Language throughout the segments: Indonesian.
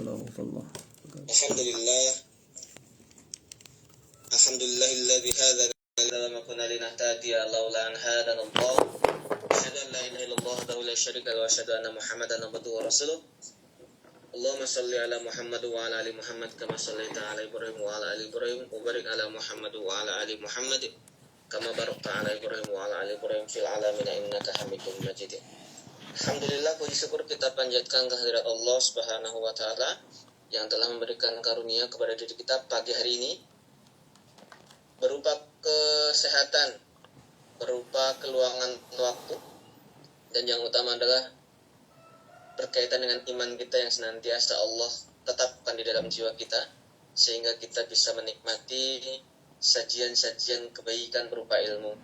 warahmatullahi wabarakatuh. Alhamdulillahilladzi hadzana ma kunna linahtadiya laula an hadana Allah. Asyhadu an la ilaha illallah wahdahu la syarika lahu wa asyhadu anna Muhammadan abduhu wa rasuluh. Allahumma shalli ala Muhammad wa ala ali Muhammad kama shallaita ala Ibrahim wa ala ali Ibrahim wa barik ala Muhammad wa ala ali Muhammad kama barakta ala Ibrahim wa ala ali Ibrahim fil alamin innaka Hamidum Majid. Alhamdulillah, puji syukur kita panjatkan kehadirat Allah Subhanahu wa taala yang telah memberikan karunia kepada diri kita pagi hari ini berupa kesehatan, berupa keluangan waktu, dan yang utama adalah berkaitan dengan iman kita yang senantiasa Allah tetapkan di dalam jiwa kita, sehingga kita bisa menikmati sajian-sajian kebaikan berupa ilmu.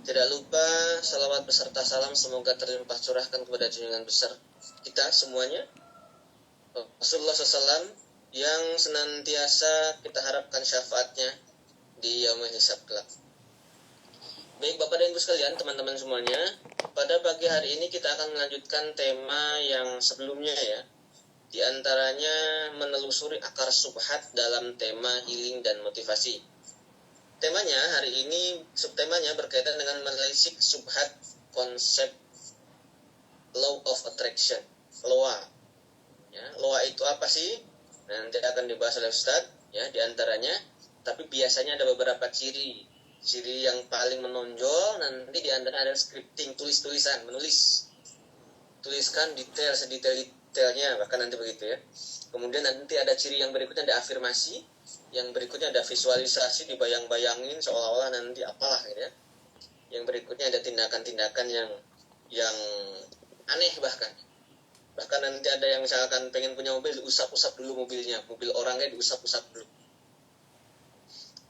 Tidak lupa salawat beserta salam semoga terlimpah curahkan kepada junjungan besar kita semuanya, Rasulullah SAW, yang senantiasa kita harapkan syafaatnya di yaumul hisab kelak. Baik Bapak dan Ibu sekalian, teman-teman semuanya, pada pagi hari ini kita akan melanjutkan tema yang sebelumnya ya. Di antaranya menelusuri akar subhat dalam tema healing dan motivasi. Temanya hari ini, subtemanya berkaitan dengan menelisik subhat konsep law of attraction, LOA. Ya, LOA itu apa sih? Nanti akan dibahas oleh Ustadz ya, di antaranya. Tapi biasanya ada beberapa ciri yang paling menonjol. Nanti di antara ada scripting, tulisan, menulis, tuliskan detail sedetail-detailnya, bahkan nanti begitu ya. Kemudian nanti ada ciri yang berikutnya, ada afirmasi, yang berikutnya ada visualisasi, dibayang-bayangin seolah-olah nanti apalah gitu ya. Yang berikutnya ada tindakan-tindakan yang aneh bahkan nanti ada yang misalkan pengen punya mobil, diusap-usap dulu mobilnya, mobil orangnya diusap-usap dulu.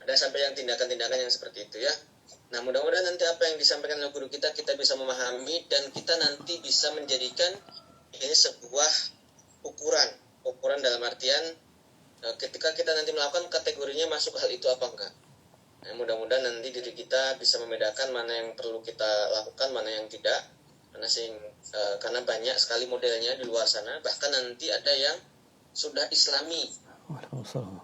Ada sampai yang tindakan-tindakan yang seperti itu ya. Nah, mudah-mudahan nanti apa yang disampaikan oleh guru kita bisa memahami, dan kita nanti bisa menjadikan ini sebuah ukuran dalam artian ketika kita nanti melakukan, kategorinya masuk hal itu apa enggak. Nah, mudah-mudahan nanti diri kita bisa membedakan mana yang perlu kita lakukan, mana yang tidak. Karena banyak sekali modelnya di luar sana. Bahkan nanti ada yang sudah islami.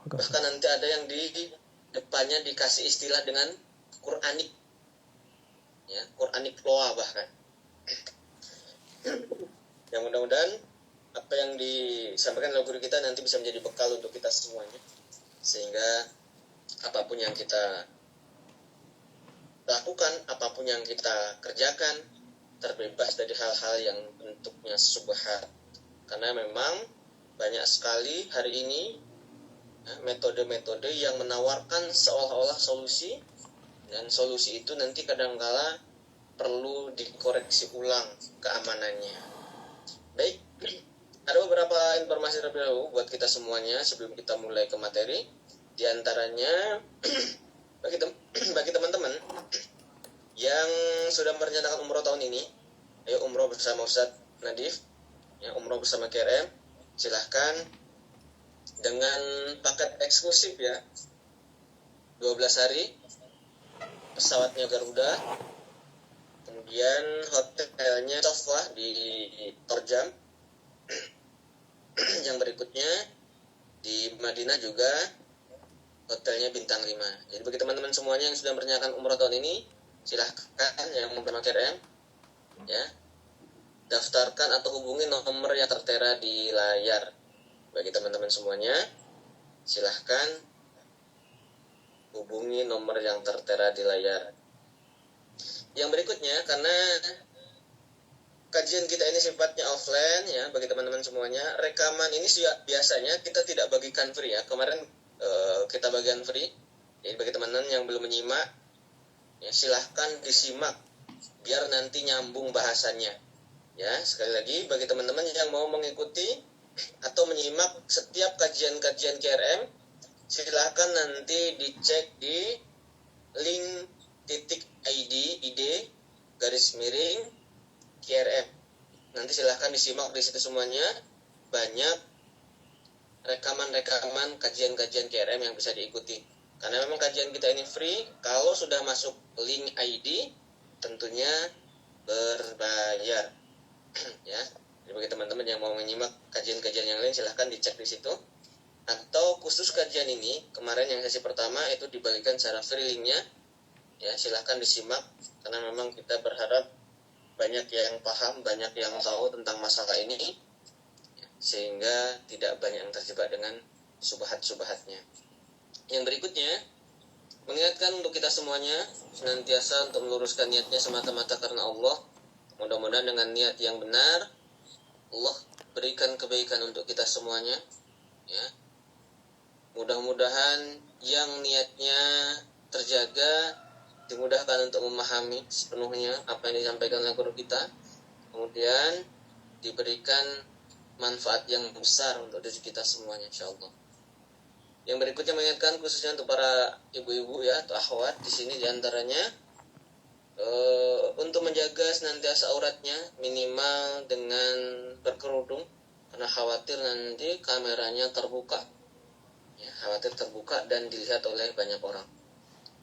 Bahkan nanti ada yang di depannya dikasih istilah dengan Quranik. Ya, Quranik loa bahkan. Yang mudah-mudahan apa yang disampaikan oleh guru kita nanti bisa menjadi bekal untuk kita semuanya, sehingga apapun yang kita lakukan, apapun yang kita kerjakan, terbebas dari hal-hal yang bentuknya subhat. Karena memang banyak sekali hari ini metode-metode yang menawarkan seolah-olah solusi, dan solusi itu nanti kadang-kala perlu dikoreksi ulang keamanannya. Baik, ada beberapa informasi terlebih dahulu buat kita semuanya sebelum kita mulai ke materi. Di antaranya bagi teman-teman yang sudah merencanakan umroh tahun ini, ayo umroh bersama Ustadz Nadif, ya, umroh bersama KRM, silahkan dengan paket eksklusif ya, 12 hari, pesawatnya Garuda, kemudian hotelnya Sofwa di Torjam. Yang berikutnya di Madinah juga hotelnya bintang 5. Jadi bagi teman-teman semuanya yang sudah merencanakan umroh tahun ini, silahkan yang memakai KRM ya, daftarkan atau hubungi nomor yang tertera di layar. Bagi teman-teman semuanya, silahkan hubungi nomor yang tertera di layar. Yang berikutnya, karena kajian kita ini sifatnya offline ya, bagi teman-teman semuanya, rekaman ini biasanya kita tidak bagikan free ya. Kemarin kita bagikan free. Jadi bagi teman-teman yang belum menyimak ya, silahkan disimak biar nanti nyambung bahasannya. Ya, sekali lagi bagi teman-teman yang mau mengikuti atau menyimak setiap kajian-kajian KRM, silahkan nanti dicek di link .id /KRM. Nanti silahkan disimak di situ semuanya. Banyak rekaman-rekaman kajian-kajian KRM yang bisa diikuti. Karena memang kajian kita ini free. Kalau sudah masuk link ID, tentunya berbayar. Ya, Jadi bagi teman-teman yang mau menyimak kajian-kajian yang lain silahkan dicek di situ. Atau khusus kajian ini kemarin yang sesi pertama itu dibagikan secara free linknya, ya silahkan disimak karena memang kita berharap banyak yang paham, banyak yang tahu tentang masalah ini, sehingga tidak banyak yang terjebak dengan subhat-subhatnya. Yang berikutnya, mengingatkan untuk kita semuanya senantiasa untuk meluruskan niatnya semata-mata karena Allah. Mudah-mudahan dengan niat yang benar Allah berikan kebaikan untuk kita semuanya, ya. Mudah-mudahan yang niatnya terjaga dimudahkan untuk memahami sepenuhnya apa yang disampaikan oleh guru kita, kemudian diberikan manfaat yang besar untuk diri kita semuanya insyaallah. Yang berikutnya mengingatkan khususnya untuk para ibu-ibu ya atau akhwat di sini diantaranya untuk menjaga senantiasa auratnya minimal dengan berkerudung karena khawatir nanti kameranya terbuka, ya, khawatir terbuka dan dilihat oleh banyak orang.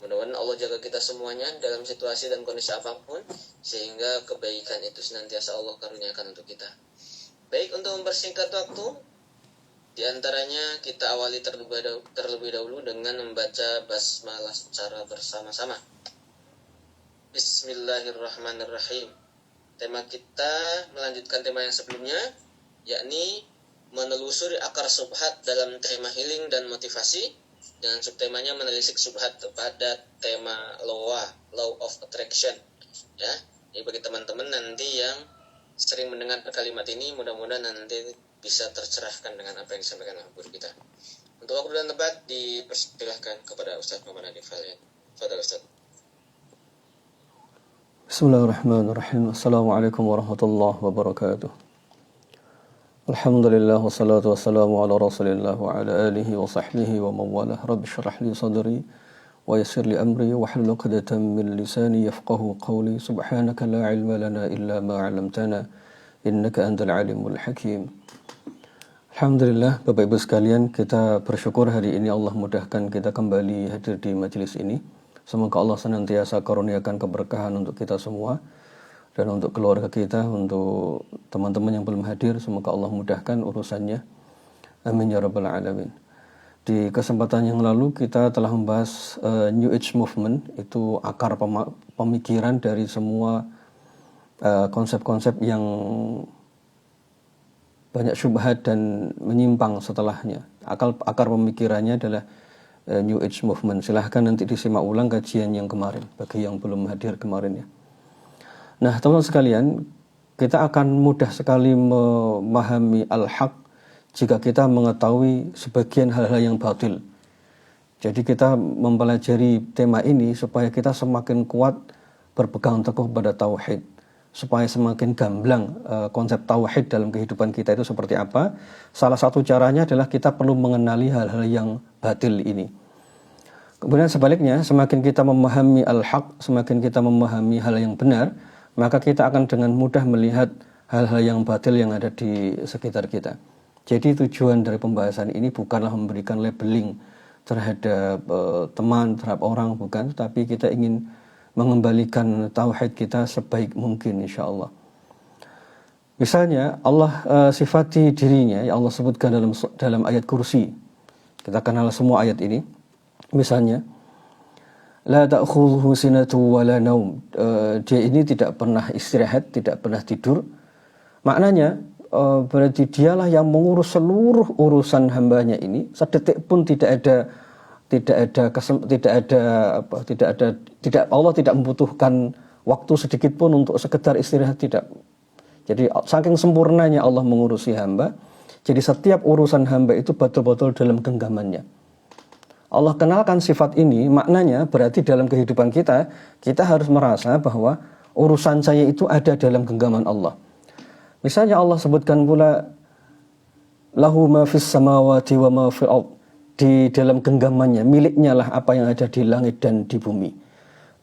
Mudah-mudahan Allah jaga kita semuanya dalam situasi dan kondisi apapun sehingga kebaikan itu senantiasa Allah karuniakan untuk kita. Baik, untuk mempersingkat waktu, di antaranya kita awali terlebih dahulu dengan membaca basmalah secara bersama-sama. Bismillahirrahmanirrahim. Tema kita melanjutkan tema yang sebelumnya, yakni menelusuri akar subhat dalam tema healing dan motivasi. Dengan subtemanya menelisik subhat pada tema law of attraction, ya. Jadi bagi teman-teman nanti yang sering mendengar kalimat ini, mudah-mudahan nanti bisa tercerahkan dengan apa yang disampaikan oleh guru kita. Untuk waktu dan tempat dipersilahkan kepada Ustaz Muhammad Hanif Valian. Fadhil Ustaz. Bismillahirrahmanirrahim. Assalamualaikum warahmatullahi wabarakatuh. Alhamdulillah wassalatu wassalamu ala Rasulillah wa ala alihi wa sahbihi wa mawalah. Rabbi shrah li sadri wa yassir li amri wa hlul 'uqdatam min lisani yafqahu qawli. Subhanaka la ilma lana illa ma 'allamtana innaka antal alimul hakim. Alhamdulillah, Bapak Ibu sekalian, kita bersyukur hari ini Allah mudahkan kita kembali hadir di majelis ini. Semoga Allah senantiasa karuniakan keberkahan untuk kita semua dan untuk keluarga kita, untuk teman-teman yang belum hadir, semoga Allah mudahkan urusannya. Amin ya rabbal alamin. Di kesempatan yang lalu kita telah membahas New Age Movement, itu akar pemikiran dari semua konsep-konsep yang banyak syubhat dan menyimpang setelahnya. Akar pemikirannya adalah New Age Movement. Silahkan nanti disimak ulang kajian yang kemarin bagi yang belum hadir kemarin ya. Nah, teman-teman sekalian, kita akan mudah sekali memahami al-haq jika kita mengetahui sebagian hal-hal yang batil. Jadi kita mempelajari tema ini supaya kita semakin kuat berpegang teguh pada tauhid, supaya semakin gamblang konsep tauhid dalam kehidupan kita itu seperti apa. Salah satu caranya adalah kita perlu mengenali hal-hal yang batil ini. Kemudian sebaliknya, semakin kita memahami al-haq, semakin kita memahami hal yang benar, maka kita akan dengan mudah melihat hal-hal yang batil yang ada di sekitar kita. Jadi tujuan dari pembahasan ini bukanlah memberikan labeling terhadap teman, terhadap orang, bukan. Tapi kita ingin mengembalikan tauhid kita sebaik mungkin insyaAllah. Misalnya Allah sifati dirinya, ya Allah sebutkan dalam ayat kursi. Kita kenal semua ayat ini. Misalnya, la ta'khudhuhu sinatu wa la naum. Dia ini tidak pernah istirahat, tidak pernah tidur. Maknanya berarti dialah yang mengurus seluruh urusan hambanya ini. Sedetik pun Allah tidak membutuhkan waktu sedikit pun untuk sekedar istirahat, tidak. Jadi saking sempurnanya Allah mengurusi hamba. Jadi setiap urusan hamba itu betul-betul dalam genggamannya. Allah kenalkan sifat ini, maknanya berarti dalam kehidupan kita harus merasa bahwa urusan saya itu ada dalam genggaman Allah. Misalnya Allah sebutkan pula lahu ma fis samawati wa ma fil ard. Di dalam genggamannya, miliknya lah apa yang ada di langit dan di bumi.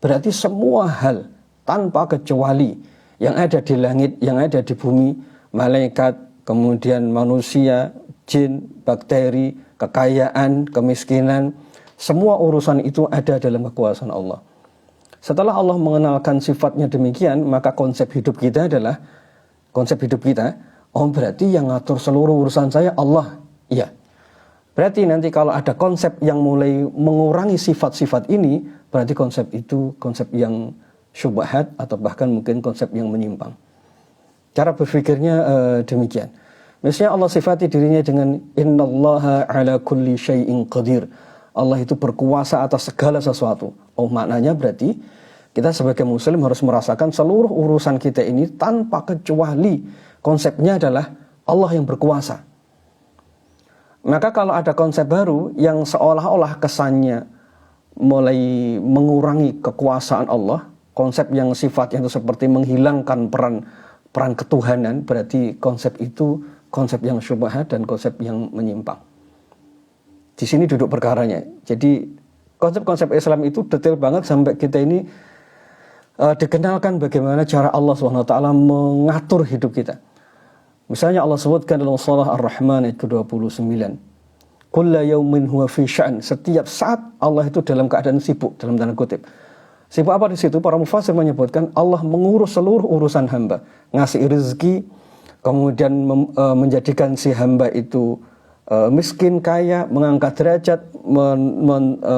Berarti semua hal tanpa kecuali yang ada di langit, yang ada di bumi, malaikat, kemudian manusia, jin, bakteri, kekayaan, kemiskinan, semua urusan itu ada dalam kekuasaan Allah. Setelah Allah mengenalkan sifatnya demikian, maka konsep hidup kita Oh berarti yang ngatur seluruh urusan saya Allah. Iya. Berarti nanti kalau ada konsep yang mulai mengurangi sifat-sifat ini, berarti konsep itu konsep yang syubhat atau bahkan mungkin konsep yang menyimpang. Cara berpikirnya demikian. Misalnya Allah sifati dirinya dengan innallaha ala kulli syai'in qadir. Allah itu berkuasa atas segala sesuatu. Oh maknanya berarti kita sebagai muslim harus merasakan seluruh urusan kita ini tanpa kecuali konsepnya adalah Allah yang berkuasa. Maka kalau ada konsep baru yang seolah-olah kesannya mulai mengurangi kekuasaan Allah, konsep yang sifatnya itu seperti menghilangkan peran ketuhanan, berarti konsep itu konsep yang syubhat dan konsep yang menyimpang. Di sini duduk perkaranya. Jadi konsep-konsep Islam itu detail banget sampai kita ini dikenalkan bagaimana cara Allah SWT mengatur hidup kita. Misalnya Allah sebutkan dalam surah Ar-Rahman ayat ke-29. Kulla yaumin huwa fi sya'an. Setiap saat Allah itu dalam keadaan sibuk, dalam tanda kutip. Sibuk apa di situ? Para mufassir menyebutkan Allah mengurus seluruh urusan hamba, ngasih rezeki, kemudian menjadikan si hamba itu miskin, kaya, mengangkat derajat,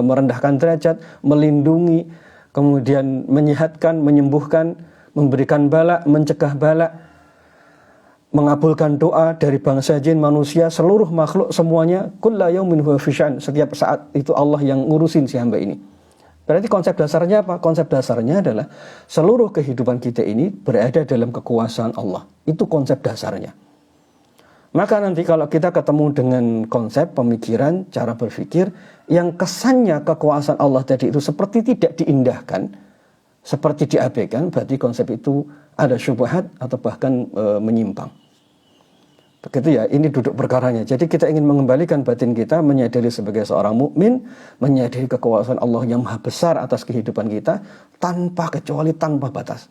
merendahkan derajat, melindungi, kemudian menyehatkan, menyembuhkan, memberikan bala, mencegah bala, mengabulkan doa dari bangsa jin, manusia, seluruh makhluk semuanya. Kulla yaumin huwa fi sya'an. Setiap saat itu Allah yang ngurusin si hamba ini. Berarti konsep dasarnya apa? Konsep dasarnya adalah seluruh kehidupan kita ini berada dalam kekuasaan Allah. Itu konsep dasarnya. Maka nanti kalau kita ketemu dengan konsep pemikiran, cara berpikir yang kesannya kekuasaan Allah tadi itu seperti tidak diindahkan, seperti diabaikan, berarti konsep itu ada syubhat atau bahkan menyimpang. Begitu ya, ini duduk perkaranya. Jadi kita ingin mengembalikan batin kita, menyadari sebagai seorang mukmin, menyadari kekuasaan Allah yang maha besar atas kehidupan kita, tanpa kecuali, tanpa batas.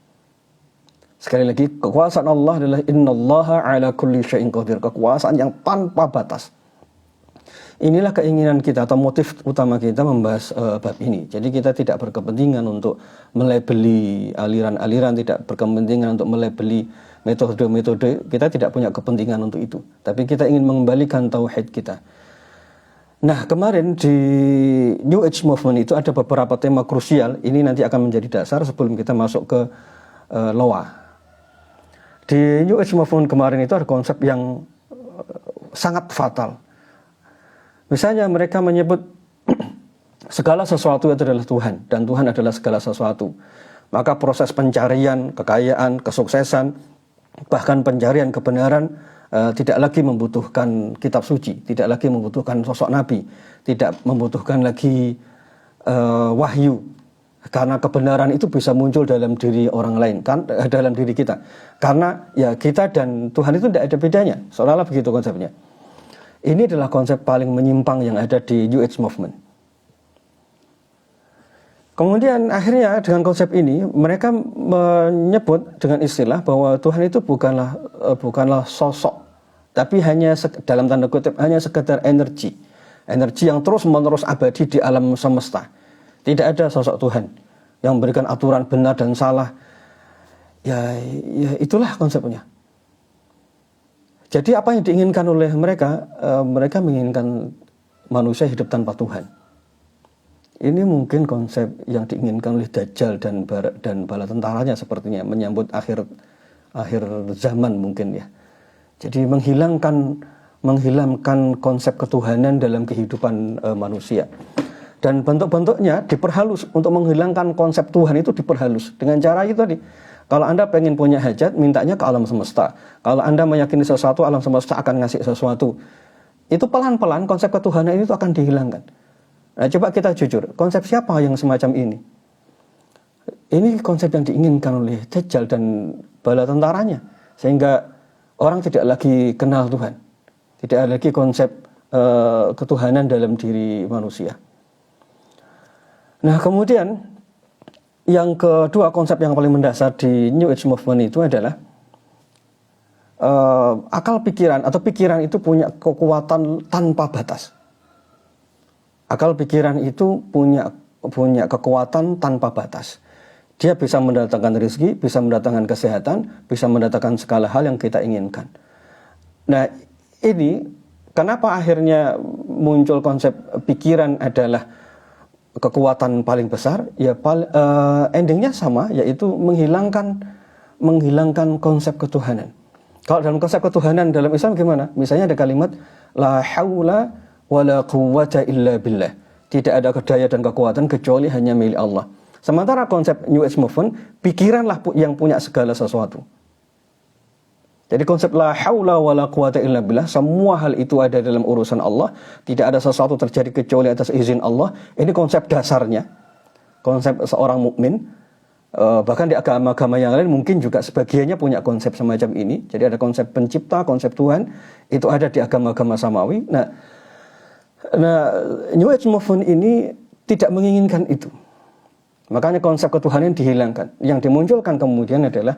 Sekali lagi, kekuasaan Allah adalah innallaha ala kulli syai'in qadir, kekuasaan yang tanpa batas. Inilah keinginan kita atau motif utama kita membahas bab ini. Jadi kita tidak berkepentingan untuk melabeli aliran-aliran, tidak berkepentingan untuk melabeli metode-metode, kita tidak punya kepentingan untuk itu. Tapi kita ingin mengembalikan tauhid kita. Nah, kemarin di New Age Movement itu ada beberapa tema krusial. Ini nanti akan menjadi dasar sebelum kita masuk ke Loa. Di New Age Movement kemarin itu ada konsep yang sangat fatal. Misalnya mereka menyebut segala sesuatu itu adalah Tuhan, dan Tuhan adalah segala sesuatu. Maka proses pencarian, kekayaan, kesuksesan, bahkan pencarian kebenaran tidak lagi membutuhkan kitab suci, tidak lagi membutuhkan sosok nabi, tidak membutuhkan lagi wahyu, karena kebenaran itu bisa muncul dalam diri orang lain, kan, dalam diri kita. Karena ya kita dan Tuhan itu tidak ada bedanya, seolah-olah begitu konsepnya. Ini adalah konsep paling menyimpang yang ada di New Age Movement. Kemudian akhirnya dengan konsep ini mereka menyebut dengan istilah bahwa Tuhan itu bukanlah sosok, tapi hanya dalam tanda kutip hanya sekedar energi yang terus-menerus abadi di alam semesta. Tidak ada sosok Tuhan yang memberikan aturan benar dan salah. Ya itulah konsepnya. Jadi apa yang diinginkan oleh mereka? Mereka menginginkan manusia hidup tanpa Tuhan. Ini mungkin konsep yang diinginkan oleh Dajjal dan bala tentaranya sepertinya, menyambut akhir zaman mungkin ya. Jadi menghilangkan konsep ketuhanan dalam kehidupan manusia. Dan bentuk-bentuknya diperhalus untuk menghilangkan konsep Tuhan itu, diperhalus dengan cara itu tadi. Kalau Anda pengen punya hajat, mintanya ke alam semesta. Kalau Anda meyakini sesuatu, alam semesta akan ngasih sesuatu. Itu pelan-pelan konsep ketuhanan itu akan dihilangkan. Nah, coba kita jujur, konsep siapa yang semacam ini? Ini konsep yang diinginkan oleh Dajjal dan bala tentaranya. Sehingga orang tidak lagi kenal Tuhan. Tidak ada lagi konsep ketuhanan dalam diri manusia. Nah, kemudian yang kedua, konsep yang paling mendasar di New Age Movement itu adalah akal pikiran atau pikiran itu punya kekuatan tanpa batas. Akal pikiran itu punya kekuatan tanpa batas. Dia bisa mendatangkan rezeki, bisa mendatangkan kesehatan, bisa mendatangkan segala hal yang kita inginkan. Nah, ini kenapa akhirnya muncul konsep pikiran adalah kekuatan paling besar? Ya endingnya sama, yaitu menghilangkan konsep ketuhanan. Kalau dalam konsep ketuhanan dalam Islam gimana? Misalnya ada kalimat la haula wala quwwata illa billah. Tidak ada daya dan kekuatan kecuali hanya milik Allah. Sementara konsep New Age Movement, pikiranlah yang punya segala sesuatu. Jadi konsep la haula wala quwwata illa billah, semua hal itu ada dalam urusan Allah, tidak ada sesuatu terjadi kecuali atas izin Allah. Ini konsep dasarnya, konsep seorang mukmin. Bahkan di agama-agama yang lain mungkin juga sebagiannya punya konsep semacam ini. Jadi ada konsep pencipta, konsep Tuhan, itu ada di agama-agama samawi. Nah, New Age Movement ini tidak menginginkan itu. Makanya konsep ketuhanan dihilangkan. Yang dimunculkan kemudian adalah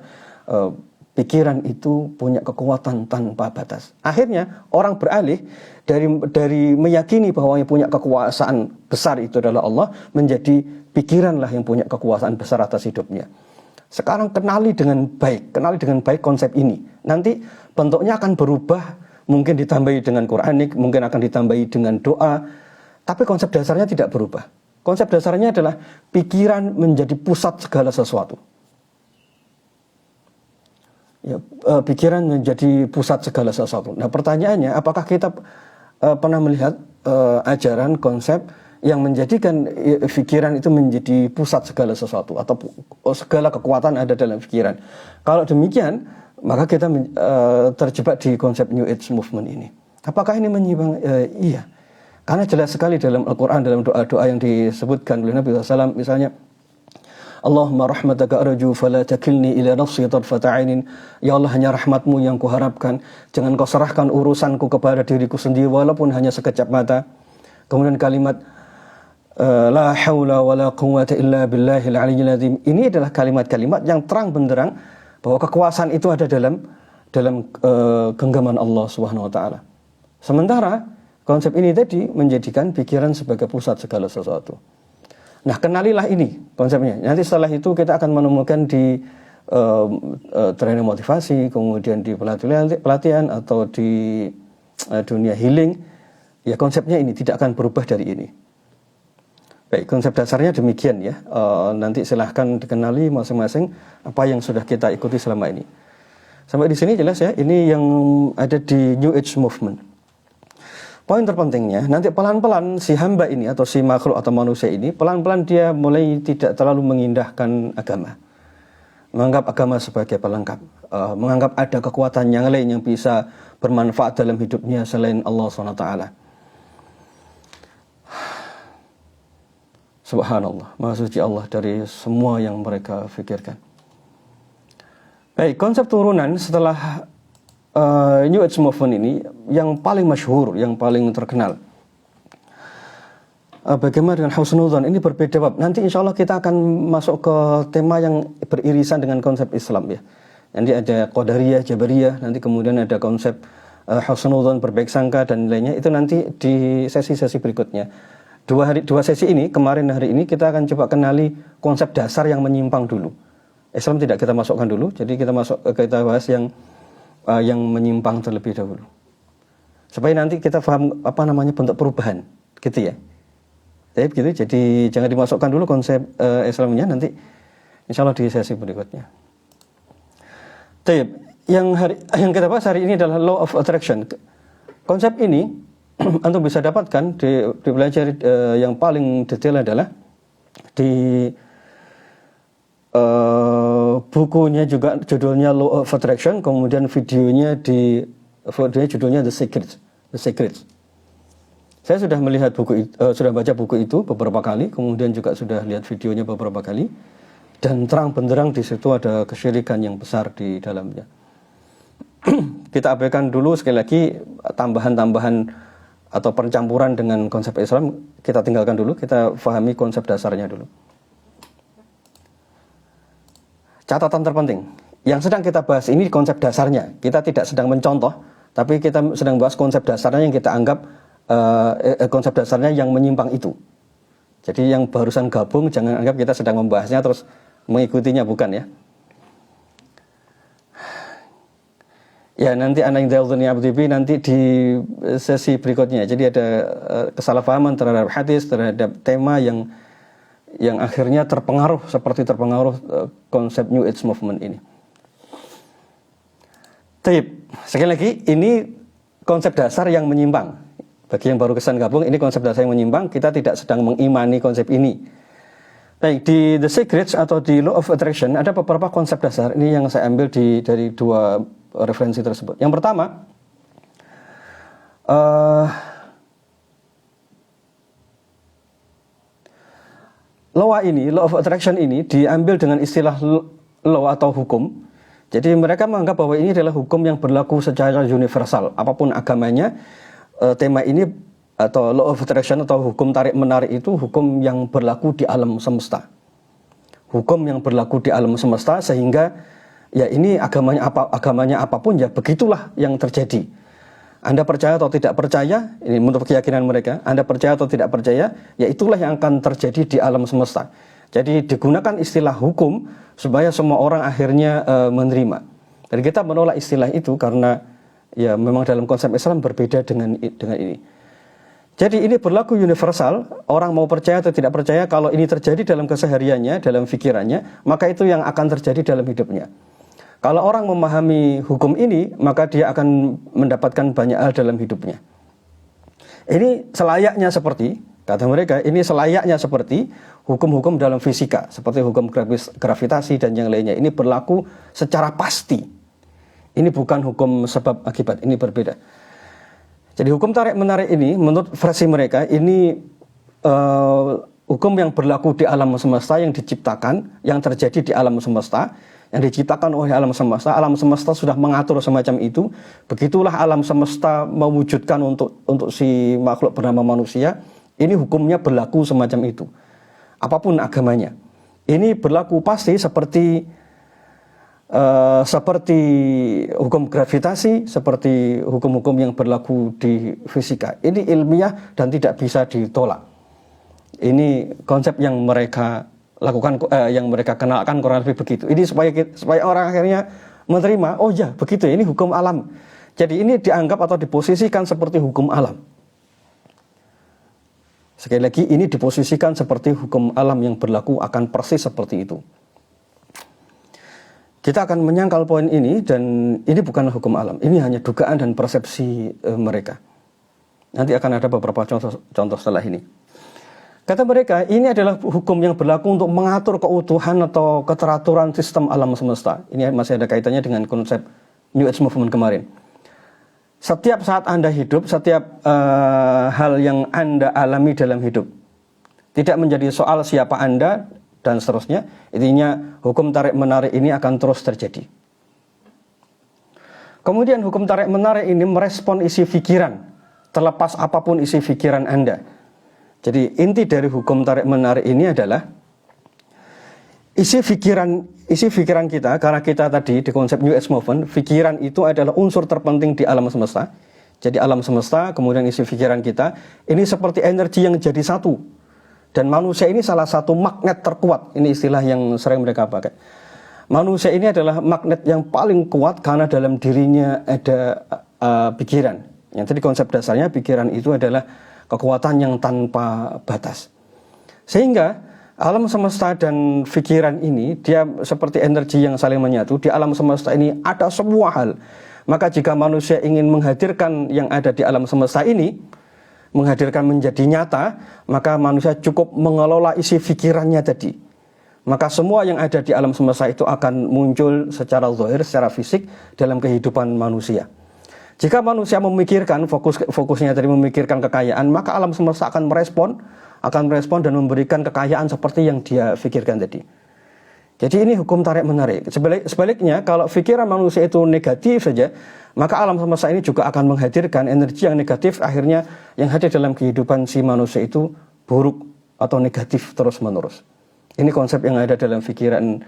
pikiran itu punya kekuatan tanpa batas. Akhirnya orang beralih dari meyakini bahwa yang punya kekuasaan besar itu adalah Allah, menjadi pikiranlah yang punya kekuasaan besar atas hidupnya. Sekarang kenali dengan baik konsep ini. Nanti bentuknya akan berubah, mungkin ditambahi dengan Quranik, mungkin akan ditambahi dengan doa, tapi konsep dasarnya tidak berubah. Konsep dasarnya adalah pikiran menjadi pusat segala sesuatu. Ya, pikiran menjadi pusat segala sesuatu. Nah, pertanyaannya, apakah kita pernah melihat ajaran konsep yang menjadikan pikiran itu menjadi pusat segala sesuatu atau segala kekuatan ada dalam pikiran? Kalau demikian, maka kita terjebak di konsep New Age Movement ini. Apakah ini menyimpang? Iya, karena jelas sekali dalam Al-Quran, dalam doa-doa yang disebutkan oleh Nabi SAW, misalnya Allahumma rahmataka arju fala takilni ila nafsi tarfata ainin. Ya Allah, hanya rahmatmu yang kuharapkan, jangan kau serahkan urusanku kepada diriku sendiri walaupun hanya sekejap mata. Kemudian kalimat la haula wala quwwata illa billahil aliyyil azim. Ini adalah kalimat-kalimat yang terang benderang bahwa kekuasaan itu ada dalam genggaman Allah Subhanahu wa taala. Sementara konsep ini tadi menjadikan pikiran sebagai pusat segala sesuatu. Nah, kenalilah ini konsepnya. Nanti setelah itu kita akan menemukan di training motivasi, kemudian di pelatihan atau di dunia healing. Ya, konsepnya ini tidak akan berubah dari ini. Baik, konsep dasarnya demikian ya. Nanti silahkan dikenali masing-masing apa yang sudah kita ikuti selama ini. Sampai di sini jelas ya. Ini yang ada di New Age Movement. Poin terpentingnya, nanti pelan-pelan si hamba ini atau si makhluk atau manusia ini, pelan-pelan dia mulai tidak terlalu mengindahkan agama. Menganggap agama sebagai pelengkap. Menganggap ada kekuatan yang lain yang bisa bermanfaat dalam hidupnya selain Allah SWT. Subhanallah, Maha Suci Allah dari semua yang mereka fikirkan. Baik, konsep turunan setelah New Age Movement ini yang paling masyhur, yang paling terkenal. Bagaimana dengan husnudzon? Ini berbeda bab. Nanti insya Allah kita akan masuk ke tema yang beririsan dengan konsep Islam ya. Nanti ada Qadariyah, Jabariyah, nanti kemudian ada konsep husnudzon, berbaik sangka dan lainnya. Itu nanti di sesi-sesi berikutnya. Dua sesi ini, kemarin hari ini kita akan coba kenali konsep dasar yang menyimpang dulu. Islam tidak kita masukkan dulu, jadi kita bahas yang menyimpang terlebih dahulu. Supaya nanti kita paham bentuk perubahan, gitu ya. Jadi begitu, jadi jangan dimasukkan dulu konsep Islamnya, nanti insya Allah di sesi berikutnya. Baik, yang kita bahas hari ini adalah Law of Attraction. Konsep ini untuk bisa dapatkan dipelajari yang paling detail adalah di bukunya juga judulnya Law of Attraction, kemudian videonya judulnya The Secret. Saya sudah melihat sudah baca buku itu beberapa kali, kemudian juga sudah lihat videonya beberapa kali, dan terang benderang di situ ada kesyirikan yang besar di dalamnya. Kita abaikan dulu sekali lagi tambahan-tambahan atau pencampuran dengan konsep Islam, kita tinggalkan dulu, kita pahami konsep dasarnya dulu. Catatan terpenting, yang sedang kita bahas ini konsep dasarnya. Kita tidak sedang mencontoh, tapi kita sedang bahas konsep dasarnya yang kita anggap konsep dasarnya yang menyimpang itu. Jadi yang barusan gabung, jangan anggap kita sedang membahasnya terus mengikutinya, bukan ya. Ya, nanti ana indzaudzni abdi bi nanti di sesi berikutnya. Jadi ada kesalahpahaman terhadap hadis, terhadap tema yang akhirnya terpengaruh konsep New Age movement ini. Taib. Sekali lagi, ini konsep dasar yang menyimpang. Bagi yang baru kesan gabung, ini konsep dasar yang menyimpang. Kita tidak sedang mengimani konsep ini. Baik, di The Secrets atau di Law of Attraction ada beberapa konsep dasar. Ini yang saya ambil dari dua referensi tersebut. Yang pertama, Law of Attraction ini diambil dengan istilah law atau hukum. Jadi mereka menganggap bahwa ini adalah hukum yang berlaku secara universal. Apapun agamanya, tema ini atau Law of Attraction atau hukum tarik-menarik itu hukum yang berlaku di alam semesta. Hukum yang berlaku di alam semesta sehingga ya ini agamanya apapun ya begitulah yang terjadi. Anda percaya atau tidak percaya, ini menurut keyakinan mereka, Anda percaya atau tidak percaya, ya itulah yang akan terjadi di alam semesta. Jadi digunakan istilah hukum supaya semua orang akhirnya menerima. Dan kita menolak istilah itu karena ya memang dalam konsep Islam berbeda dengan ini. Jadi ini berlaku universal, orang mau percaya atau tidak percaya, kalau ini terjadi dalam kesehariannya, dalam pikirannya, maka itu yang akan terjadi dalam hidupnya. Kalau orang memahami hukum ini, maka dia akan mendapatkan banyak hal dalam hidupnya. Ini selayaknya seperti, kata mereka, ini selayaknya seperti hukum-hukum dalam fisika, seperti hukum gravitasi dan yang lainnya. Ini berlaku secara pasti. Ini bukan hukum sebab akibat, ini berbeda. Jadi hukum tarik-menarik ini, menurut versi mereka, ini hukum yang berlaku di alam semesta yang diciptakan, yang terjadi di alam semesta, yang diciptakan oleh alam semesta. Alam semesta sudah mengatur semacam itu. Begitulah alam semesta mewujudkan untuk si makhluk bernama manusia. Ini hukumnya berlaku semacam itu. Apapun agamanya. Ini berlaku pasti seperti hukum gravitasi, seperti hukum-hukum yang berlaku di fisika. Ini ilmiah dan tidak bisa ditolak. Ini konsep yang mereka lakukan, yang mereka kenalkan kurang lebih begitu. Ini supaya orang akhirnya menerima, oh ya begitu, ini hukum alam. Jadi ini dianggap atau diposisikan seperti hukum alam. Sekali lagi, ini diposisikan seperti hukum alam yang berlaku akan persis seperti itu. Kita akan menyangkal poin ini, dan ini bukanlah hukum alam. Ini hanya dugaan dan persepsi mereka. Nanti akan ada beberapa contoh setelah ini. Kata mereka, ini adalah hukum yang berlaku untuk mengatur keutuhan atau keteraturan sistem alam semesta. Ini masih ada kaitannya dengan konsep New Age Movement kemarin. Setiap saat Anda hidup, setiap hal yang Anda alami dalam hidup, tidak menjadi soal siapa Anda, dan seterusnya. Intinya hukum tarik-menarik ini akan terus terjadi. Kemudian hukum tarik-menarik ini merespon isi pikiran, terlepas apapun isi pikiran Anda. Jadi inti dari hukum tarik-menarik ini adalah isi pikiran kita, karena kita tadi di konsep New Age Movement, pikiran itu adalah unsur terpenting di alam semesta. Jadi alam semesta, kemudian isi pikiran kita, ini seperti energi yang jadi satu. Dan manusia ini salah satu magnet terkuat. Ini istilah yang sering mereka pakai. Manusia ini adalah magnet yang paling kuat karena dalam dirinya ada pikiran. Yang tadi konsep dasarnya pikiran itu adalah kekuatan yang tanpa batas. Sehingga alam semesta dan pikiran ini dia seperti energi yang saling menyatu. Di alam semesta ini ada semua hal. Maka jika manusia ingin menghadirkan yang ada di alam semesta ini, menghadirkan menjadi nyata, maka manusia cukup mengelola isi pikirannya tadi. Maka semua yang ada di alam semesta itu akan muncul secara zahir, secara fisik dalam kehidupan manusia. Jika manusia memikirkan, fokusnya tadi memikirkan kekayaan, maka alam semesta akan merespon dan memberikan kekayaan seperti yang dia pikirkan tadi. Jadi ini hukum tarik-menarik. Sebaliknya, kalau pikiran manusia itu negatif saja, maka alam semesta ini juga akan menghadirkan energi yang negatif, akhirnya yang hadir dalam kehidupan si manusia itu buruk atau negatif terus-menerus. Ini konsep yang ada dalam pikiran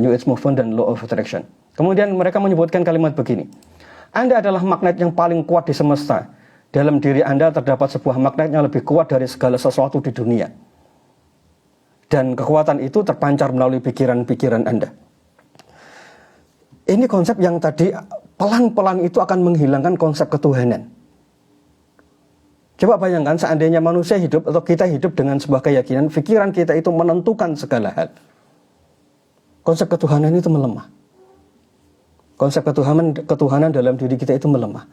New Age Movement dan Law of Attraction. Kemudian mereka menyebutkan kalimat begini, Anda adalah magnet yang paling kuat di semesta. Dalam diri Anda terdapat sebuah magnet yang lebih kuat dari segala sesuatu di dunia. Dan kekuatan itu terpancar melalui pikiran-pikiran Anda. Ini konsep yang tadi pelan-pelan itu akan menghilangkan konsep ketuhanan. Coba bayangkan seandainya manusia hidup atau kita hidup dengan sebuah keyakinan, pikiran kita itu menentukan segala hal. Konsep ketuhanan itu melemah. Konsep ketuhanan dalam diri kita itu melemah.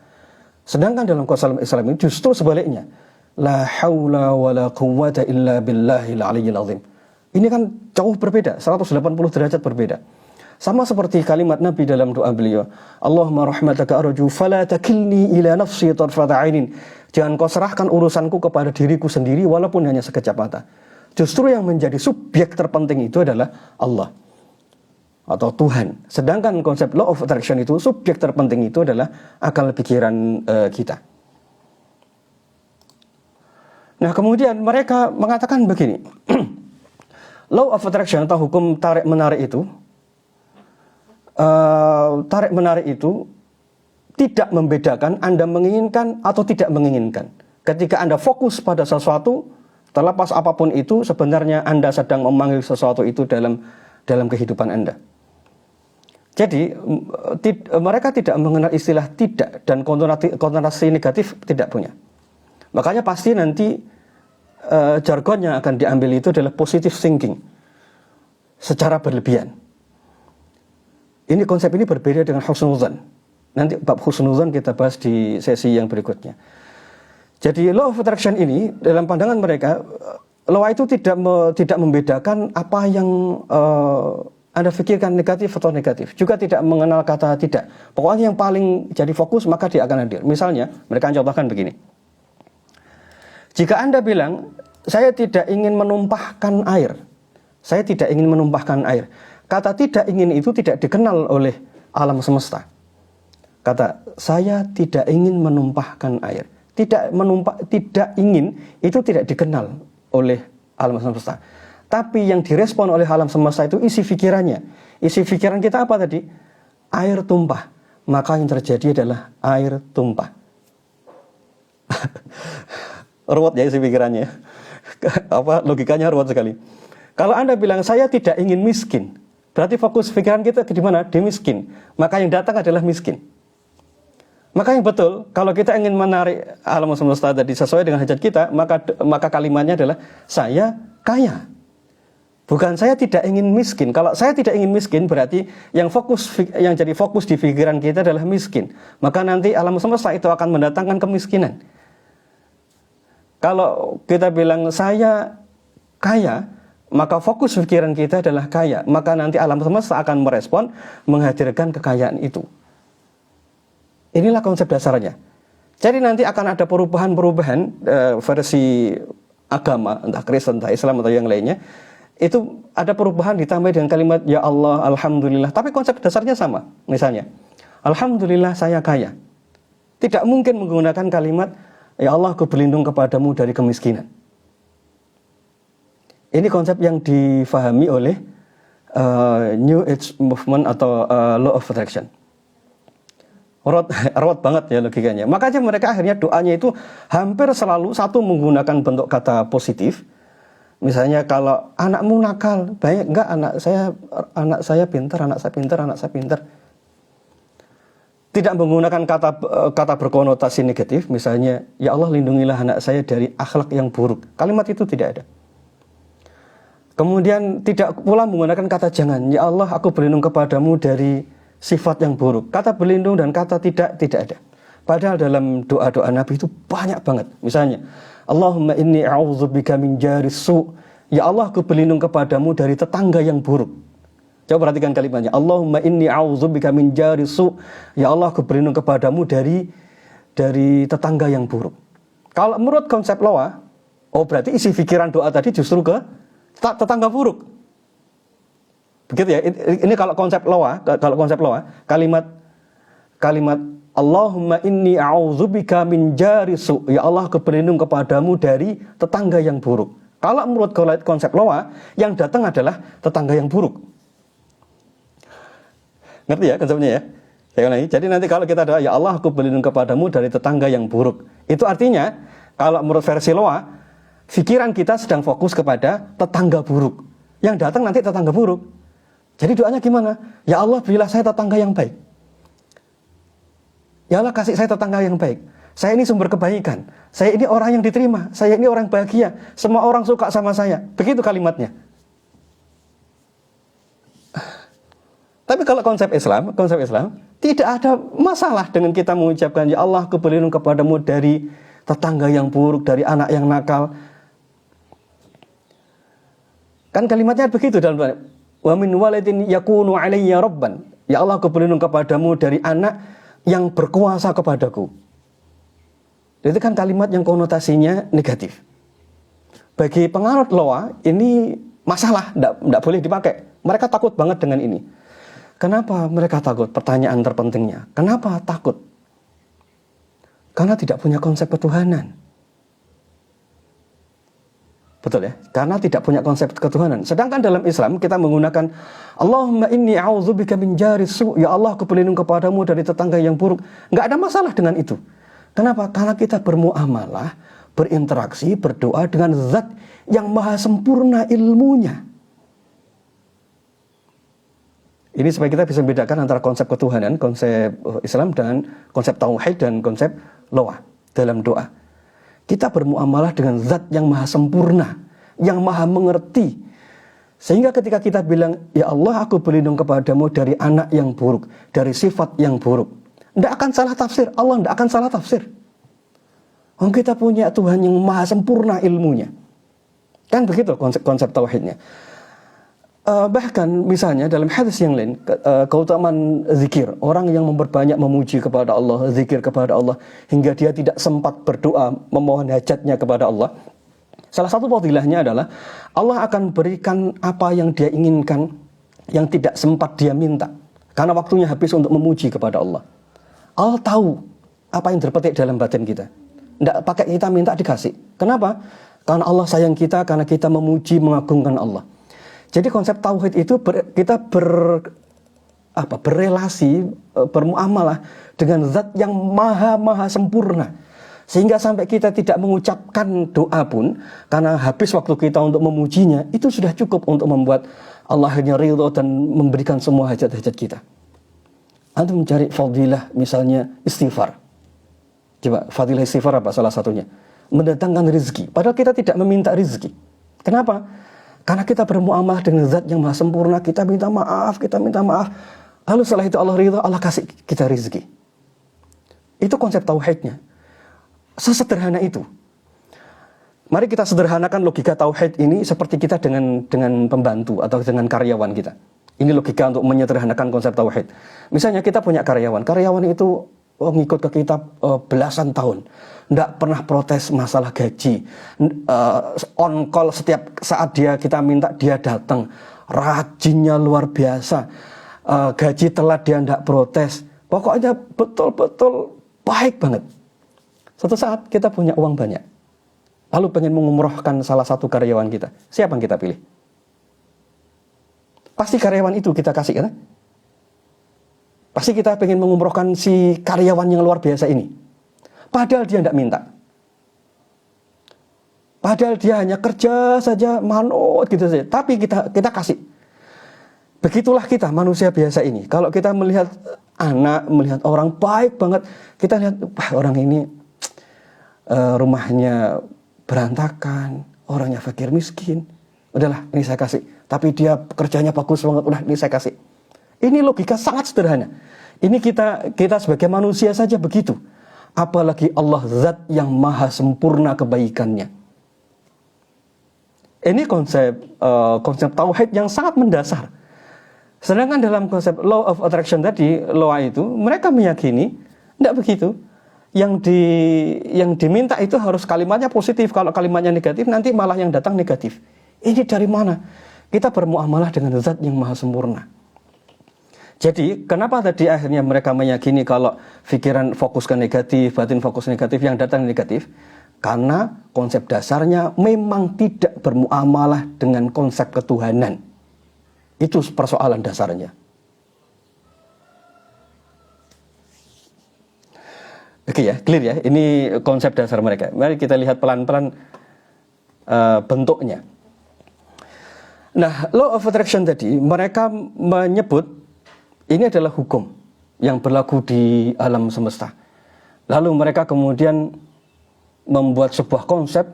Sedangkan dalam konsep Islam ini justru sebaliknya. La haula wa la quwwata illa billahil aliyyil azim. Ini kan jauh berbeda, 180 derajat berbeda. Sama seperti kalimat Nabi dalam doa beliau, Allahumma rahmataka arju fala takilni ila nafsi tarfata ainin. Jangan kau serahkan urusanku kepada diriku sendiri walaupun hanya sekejap mata. Justru yang menjadi subjek terpenting itu adalah Allah atau Tuhan. Sedangkan konsep law of attraction itu, subjek terpenting itu adalah akal pikiran kita. Nah, kemudian mereka mengatakan begini. Law of attraction atau hukum tarik-menarik itu tidak membedakan Anda menginginkan atau tidak menginginkan. Ketika Anda fokus pada sesuatu, terlepas apapun itu, sebenarnya Anda sedang memanggil sesuatu itu dalam kehidupan Anda. Jadi mereka tidak mengenal istilah tidak, dan konotasi negatif tidak punya. Makanya pasti nanti jargon yang akan diambil itu adalah positive thinking secara berlebihan. Ini konsep ini berbeda dengan husnuzan. Nanti bab husnuzan kita bahas di sesi yang berikutnya. Jadi law of attraction ini dalam pandangan mereka, law itu tidak membedakan apa yang Anda pikirkan negatif atau negatif. Juga tidak mengenal kata tidak. Pokoknya yang paling jadi fokus maka dia akan hadir. Misalnya mereka contohkan begini. Jika Anda bilang, saya tidak ingin menumpahkan air. Saya tidak ingin menumpahkan air. Kata tidak ingin itu tidak dikenal oleh alam semesta. Kata saya tidak ingin menumpahkan air. Tidak ingin itu tidak dikenal oleh alam semesta. Tapi yang direspon oleh alam semesta itu isi pikirannya. Isi pikiran kita apa tadi? Air tumpah. Maka yang terjadi adalah air tumpah. Ruwet ya isi pikirannya. Logikanya ruwet sekali. Kalau Anda bilang saya tidak ingin miskin, berarti fokus pikiran kita di mana? Di miskin. Maka yang datang adalah miskin. Maka yang betul, kalau kita ingin menarik alam semesta tadi sesuai dengan hajat kita, maka kalimatnya adalah saya kaya. Bukan saya tidak ingin miskin. Kalau saya tidak ingin miskin, berarti yang jadi fokus di pikiran kita adalah miskin. Maka nanti alam semesta itu akan mendatangkan kemiskinan. Kalau kita bilang saya kaya, maka fokus pikiran kita adalah kaya. Maka nanti alam semesta akan merespon, menghadirkan kekayaan itu. Inilah konsep dasarnya. Jadi nanti akan ada perubahan-perubahan versi agama, entah Kristen, entah Islam, atau yang lainnya. Itu ada perubahan ditambah dengan kalimat ya Allah, Alhamdulillah. Tapi konsep dasarnya sama. Misalnya, Alhamdulillah saya kaya. Tidak mungkin menggunakan kalimat ya Allah, aku berlindung kepadamu dari kemiskinan. Ini konsep yang difahami oleh New Age Movement atau Law of Attraction. Rawat banget ya logikanya. Makanya mereka akhirnya doanya itu hampir selalu satu menggunakan bentuk kata positif. Misalnya kalau anakmu nakal, baik enggak anak saya pintar, anak saya pintar. Tidak menggunakan kata berkonotasi negatif. Misalnya ya Allah lindungilah anak saya dari akhlak yang buruk. Kalimat itu tidak ada. Kemudian tidak pula menggunakan kata jangan. Ya Allah, aku berlindung kepadamu dari sifat yang buruk. Kata berlindung dan kata tidak ada. Padahal dalam doa-doa Nabi itu banyak banget. Misalnya, Allahumma inni a'udzubika min jaris su'. Ya Allah, aku berlindung kepadamu dari tetangga yang buruk. Coba perhatikan kalimatnya. Allahumma inni a'udzubika min jaris su'. Ya Allah, aku berlindung kepadamu dari tetangga yang buruk. Kalau menurut konsep Loa, berarti isi pikiran doa tadi justru ke tetangga buruk. Begitu ya. Ini kalau konsep Loa, kalimat Allahumma inni a'udzubika min jarisu. Ya Allah, aku berlindung kepadamu dari tetangga yang buruk. Kalau menurut konsep Loa, yang datang adalah tetangga yang buruk. Ngerti ya konsepnya ya? Saya ulangi. Jadi nanti kalau kita doa, ya Allah, aku berlindung kepadamu dari tetangga yang buruk. Itu artinya, kalau menurut versi Loa, pikiran kita sedang fokus kepada tetangga buruk. Yang datang nanti tetangga buruk. Jadi doanya gimana? Ya Allah, berilah saya tetangga yang baik. Ya Allah, kasih saya tetangga yang baik. Saya ini sumber kebaikan. Saya ini orang yang diterima. Saya ini orang bahagia. Semua orang suka sama saya. Begitu kalimatnya. Tapi kalau konsep Islam tidak ada masalah dengan kita mengucapkan, ya Allah, aku berlindung kepadamu dari tetangga yang buruk, dari anak yang nakal. Kan kalimatnya begitu dalam wa min waladin yakunu alayya rabban. Ya Allah, aku berlindung kepadamu dari anak yang berkuasa kepadaku. Itu kan kalimat yang konotasinya negatif. Bagi penganut Loa ini masalah, tidak boleh dipakai. Mereka takut banget dengan ini. Kenapa mereka takut? Pertanyaan terpentingnya. Kenapa takut? Karena tidak punya konsep ketuhanan. Betul ya? Karena tidak punya konsep ketuhanan. Sedangkan dalam Islam kita menggunakan Allahumma inni a'udzubika min jaris su'. Ya Allah, aku berlindung kepadamu dari tetangga yang buruk. Enggak ada masalah dengan itu. Kenapa? Karena kita bermuamalah, berinteraksi, berdoa dengan zat yang maha sempurna ilmunya. Ini supaya kita bisa membedakan antara konsep ketuhanan, konsep Islam, dan konsep tauhid dan konsep loa dalam doa. Kita bermuamalah dengan zat yang maha sempurna, yang maha mengerti. Sehingga ketika kita bilang, ya Allah, aku berlindung kepadamu dari anak yang buruk, dari sifat yang buruk, tidak akan salah tafsir. Allah tidak akan salah tafsir. Kita punya Tuhan yang maha sempurna ilmunya. Kan begitu konsep tauhidnya. Bahkan misalnya dalam hadis yang lain, keutamaan zikir, orang yang memperbanyak memuji kepada Allah, zikir kepada Allah, hingga dia tidak sempat berdoa memohon hajatnya kepada Allah. Salah satu fadilahnya adalah Allah akan berikan apa yang dia inginkan, yang tidak sempat dia minta, karena waktunya habis untuk memuji kepada Allah. Allah tahu apa yang terpetik dalam batin kita. Tidak pakai kita minta dikasih. Kenapa? Karena Allah sayang kita, karena kita memuji, mengagungkan Allah. Jadi konsep tauhid itu kita berrelasi, bermuamalah dengan zat yang maha sempurna. Sehingga sampai kita tidak mengucapkan doa pun, karena habis waktu kita untuk memujinya, itu sudah cukup untuk membuat Allah akhirnya ridho dan memberikan semua hajat-hajat kita. Antum mencari fadilah misalnya istighfar. Coba fadilah istighfar apa salah satunya? Mendatangkan rezeki. Padahal kita tidak meminta rezeki. Kenapa? Karena kita bermuamalah dengan zat yang maha sempurna, kita minta maaf. Lalu setelah itu Allah ridha, Allah kasih kita rezeki. Itu konsep tauhidnya. Sesederhana itu. Mari kita sederhanakan logika tauhid ini seperti kita dengan pembantu atau dengan karyawan kita. Ini logika untuk menyederhanakan konsep tauhid. Misalnya kita punya karyawan itu ngikut ke kita belasan tahun, tidak pernah protes masalah gaji, on call setiap saat kita minta dia datang, rajinnya luar biasa, gaji telat dia tidak protes, pokoknya betul-betul baik banget. Suatu saat kita punya uang banyak, lalu pengen mengumrohkan salah satu karyawan kita, siapa yang kita pilih? Pasti karyawan itu kita kasih, kan? Pasti kita pengen mengumrohkan si karyawan yang luar biasa ini. Padahal dia tidak minta. Padahal dia hanya kerja saja, manut gitu saja. Tapi kita kasih. Begitulah kita manusia biasa ini. Kalau kita melihat anak, melihat orang baik banget, kita lihat, wah orang ini rumahnya berantakan, orangnya fakir miskin. Udahlah, ini saya kasih. Tapi dia kerjanya bagus banget, udah ini saya kasih. Ini logika sangat sederhana. Ini kita sebagai manusia saja begitu. Apalagi Allah zat yang maha sempurna kebaikannya. Ini konsep tauhid yang sangat mendasar. Sedangkan dalam konsep law of attraction tadi, law itu mereka meyakini tidak begitu. Yang diminta itu harus kalimatnya positif. Kalau kalimatnya negatif nanti malah yang datang negatif. Ini dari mana? Kita bermuamalah dengan zat yang maha sempurna. Jadi, kenapa tadi akhirnya mereka meyakini kalau pikiran fokus ke negatif, batin fokus negatif, yang datang negatif? Karena konsep dasarnya memang tidak bermuamalah dengan konsep ketuhanan. Itu persoalan dasarnya. Oke ya, clear ya. Ini konsep dasar mereka. Mari kita lihat pelan-pelan bentuknya. Nah, law of attraction tadi, mereka menyebut ini adalah hukum. yang berlaku di alam semesta. Lalu mereka kemudian membuat sebuah konsep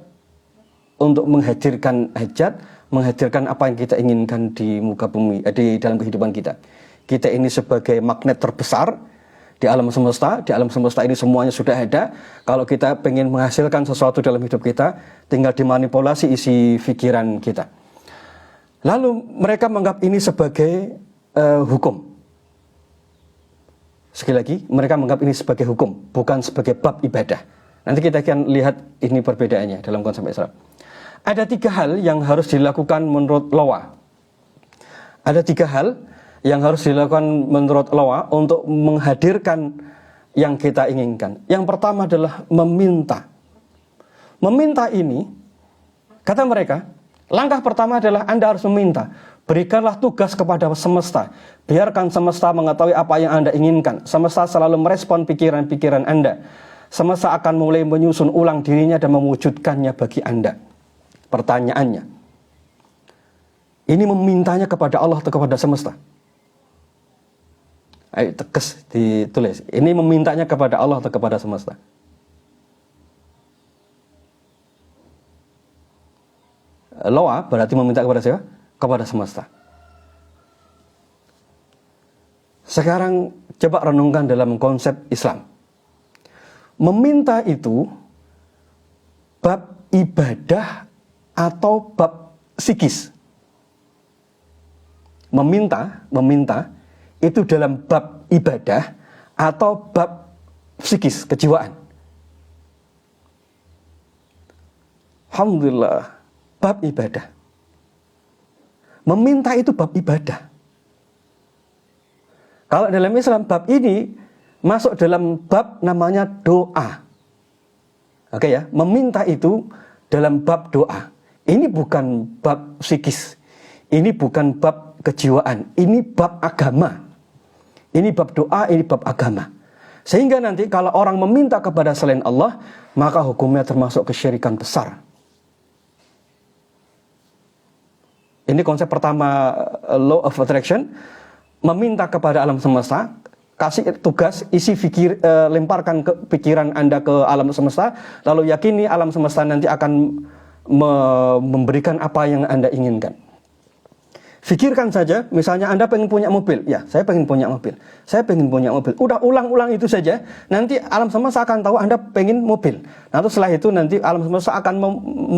untuk menghadirkan hajat, menghadirkan apa yang kita inginkan di muka bumi, di dalam kehidupan kita. Kita ini sebagai magnet terbesar di alam semesta. Di alam semesta ini semuanya sudah ada. Kalau kita ingin menghasilkan sesuatu dalam hidup kita, tinggal dimanipulasi isi pikiran kita. Lalu mereka menganggap ini sebagai hukum. Sekali lagi, mereka menganggap ini sebagai hukum, bukan sebagai bab ibadah. Nanti kita akan lihat ini perbedaannya dalam konsep Islam. Ada 3 hal yang harus dilakukan menurut Lawa. Ada 3 hal yang harus dilakukan menurut Lawa untuk menghadirkan yang kita inginkan. Yang pertama adalah meminta. Meminta ini, kata mereka, langkah pertama adalah Anda harus meminta. Berikanlah tugas kepada semesta. Biarkan semesta mengetahui apa yang Anda inginkan. Semesta selalu merespon pikiran-pikiran Anda. Semesta akan mulai menyusun ulang dirinya dan mewujudkannya bagi Anda. Pertanyaannya, ini memintanya kepada Allah atau kepada semesta? Ayo tegas ditulis. Ini memintanya kepada Allah atau kepada semesta? Loa berarti meminta kepada siapa? Kepada semesta. Sekarang coba renungkan dalam konsep Islam. Meminta itu bab ibadah atau bab psikis? Meminta itu dalam bab ibadah atau bab psikis, kejiwaan? Alhamdulillah, bab ibadah. Meminta itu bab ibadah. Kalau dalam Islam bab ini masuk dalam bab namanya doa. Oke ya, meminta itu dalam bab doa. Ini bukan bab psikis. Ini bukan bab kejiwaan. Ini bab agama. Ini bab doa, ini bab agama. Sehingga nanti kalau orang meminta kepada selain Allah, maka hukumnya termasuk kesyirikan besar. Ini konsep pertama, law of attraction. Meminta kepada alam semesta, kasih tugas, lemparkan ke pikiran Anda ke alam semesta, lalu yakini alam semesta nanti akan memberikan apa yang Anda inginkan. Pikirkan saja, misalnya Anda pengen punya mobil, ya saya pengen punya mobil, saya pengen punya mobil. Udah ulang-ulang itu saja, nanti alam semesta akan tahu Anda pengen mobil. Nah, setelah itu nanti alam semesta akan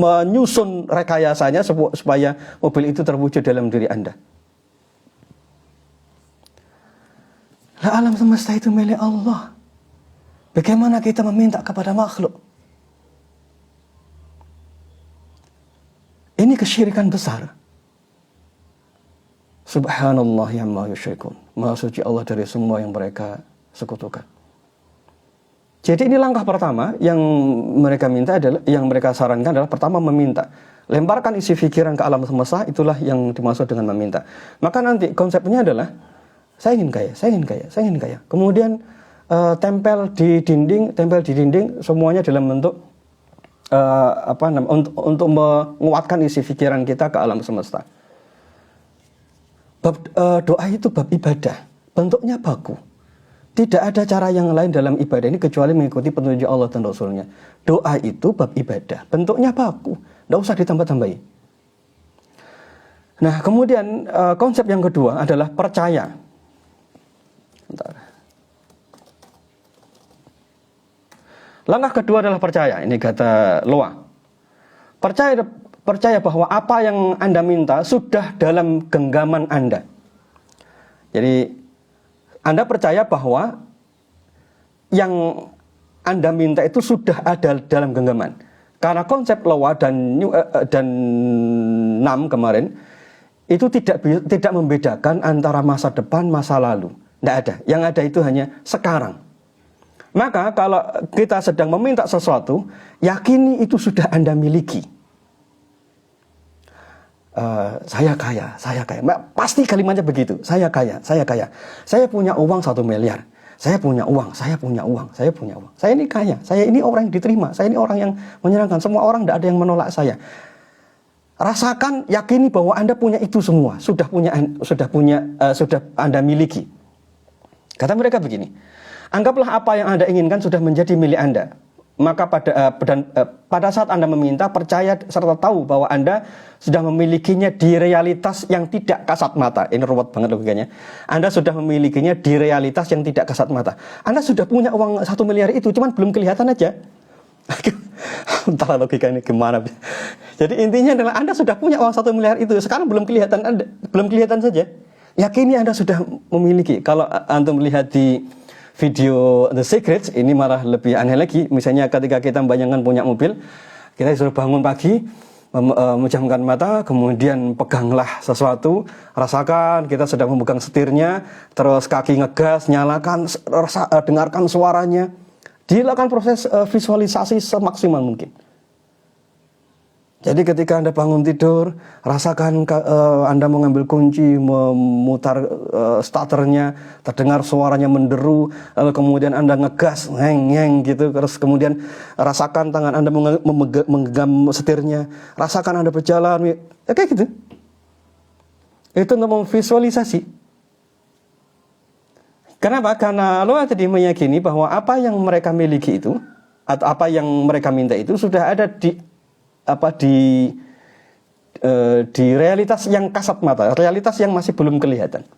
menyusun rekayasanya supaya mobil itu terwujud dalam diri Anda. Lah, alam semesta itu milik Allah. Bagaimana kita meminta kepada makhluk? Ini kesyirikan besar. Subhanallah amma yusyrikun. Maha suci Allah dari semua yang mereka sekutukan. Jadi ini langkah pertama yang mereka minta adalah, yang mereka sarankan adalah pertama meminta. Lemparkan isi pikiran ke alam semesta, itulah yang dimaksud dengan meminta. Maka nanti konsepnya adalah saya ingin kaya, saya ingin kaya, saya ingin kaya. Kemudian tempel di dinding semuanya dalam bentuk untuk menguatkan isi pikiran kita ke alam semesta. Doa itu bab ibadah, bentuknya baku. Tidak ada cara yang lain dalam ibadah ini kecuali mengikuti petunjuk Allah dan Rasulnya. Doa itu bab ibadah, bentuknya baku, tidak usah ditambah-tambahi. Nah, kemudian konsep yang kedua adalah percaya. Bentar. Langkah kedua adalah percaya. Ini kata Loa. Percaya bahwa apa yang Anda minta sudah dalam genggaman Anda. Jadi Anda percaya bahwa yang Anda minta itu sudah ada dalam genggaman. Karena konsep Loa dan Nam kemarin itu tidak membedakan antara masa depan, masa lalu. Tidak ada. Yang ada itu hanya sekarang. Maka kalau kita sedang meminta sesuatu, yakini itu sudah Anda miliki. Saya kaya. Pasti kalimatnya begitu. Saya kaya. Saya punya uang 1 miliar. Saya punya uang. Saya ini kaya. Saya ini orang yang diterima. Saya ini orang yang menyenangkan. Semua orang, tidak ada yang menolak saya. Rasakan, yakini bahwa Anda punya itu semua. Sudah Anda miliki. Kata mereka begini, anggaplah apa yang Anda inginkan sudah menjadi milik Anda. Maka pada saat Anda meminta, percaya serta tahu bahwa Anda sudah memilikinya di realitas yang tidak kasat mata. Ini ruwet banget logikanya. Anda sudah memilikinya di realitas yang tidak kasat mata. Anda sudah punya uang 1 miliar itu, cuman belum kelihatan aja. Entahlah logika ini gimana. Jadi intinya adalah Anda sudah punya uang 1 miliar itu, sekarang belum kelihatan saja. Yakini Anda sudah memiliki. Kalau Antum melihat di video The Secrets, ini malah lebih aneh lagi. Misalnya ketika kita membayangkan punya mobil, kita disuruh bangun pagi, memejamkan mata, kemudian peganglah sesuatu, rasakan kita sedang memegang setirnya, terus kaki ngegas, nyalakan, dengarkan suaranya. Dilakukan proses visualisasi semaksimal mungkin. Jadi ketika Anda bangun tidur, rasakan Anda mengambil kunci, memutar starternya, terdengar suaranya menderu, lalu kemudian Anda ngegas, ngeng gitu, terus kemudian rasakan tangan Anda menggenggam setirnya, rasakan Anda berjalan, ya kayak gitu. Itu untuk memvisualisasi. Kenapa? Karena Allah tadi meyakini bahwa apa yang mereka miliki itu, atau apa yang mereka minta itu sudah ada di realitas yang kasat mata, realitas yang masih belum kelihatan.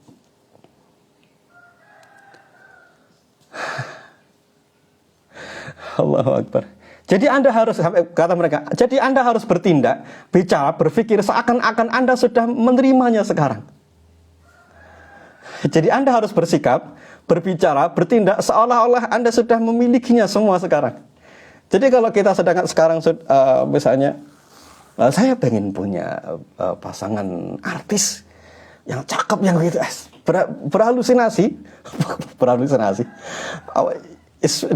Allahu Akbar. Jadi Anda harus, kata mereka, jadi Anda harus bertindak, bicara, berpikir seakan-akan Anda sudah menerimanya sekarang. Jadi Anda harus bersikap, berbicara, bertindak seolah-olah Anda sudah memilikinya semua sekarang. Jadi kalau kita sekarang misalnya, saya pengen punya pasangan artis yang cakep, yang gitu, berhalusinasi,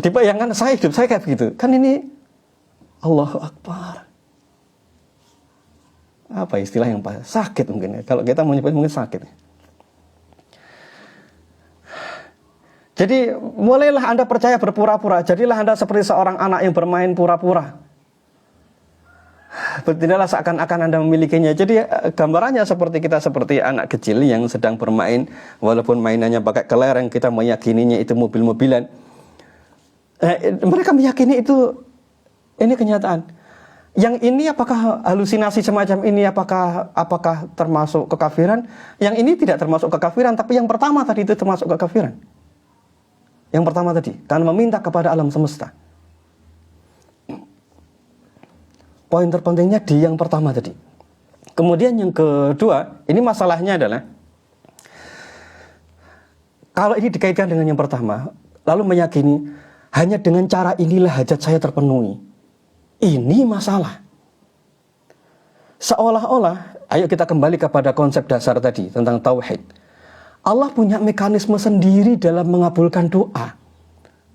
dibayangkan hidup saya kayak begitu. Kan ini Allahu Akbar. Apa istilah yang sakit mungkin ya. Kalau kita mau nyebut mungkin sakit. Jadi mulailah Anda percaya berpura-pura. Jadilah Anda seperti seorang anak yang bermain pura-pura. Bertindaklah seakan-akan Anda memilikinya. Jadi gambarannya seperti anak kecil yang sedang bermain, walaupun mainannya pakai kelereng, kita meyakininya itu mobil-mobilan. Mereka meyakini ini kenyataan. Yang ini apakah halusinasi semacam ini, apakah termasuk kekafiran? Yang ini tidak termasuk kekafiran, tapi yang pertama tadi itu termasuk kekafiran. Yang pertama tadi, karena meminta kepada alam semesta. Poin terpentingnya di yang pertama tadi. Kemudian yang kedua, ini masalahnya adalah kalau ini dikaitkan dengan yang pertama, lalu meyakini hanya dengan cara inilah hajat saya terpenuhi. Ini masalah. Seolah-olah, ayo kita kembali kepada konsep dasar tadi tentang tauhid. Allah punya mekanisme sendiri dalam mengabulkan doa.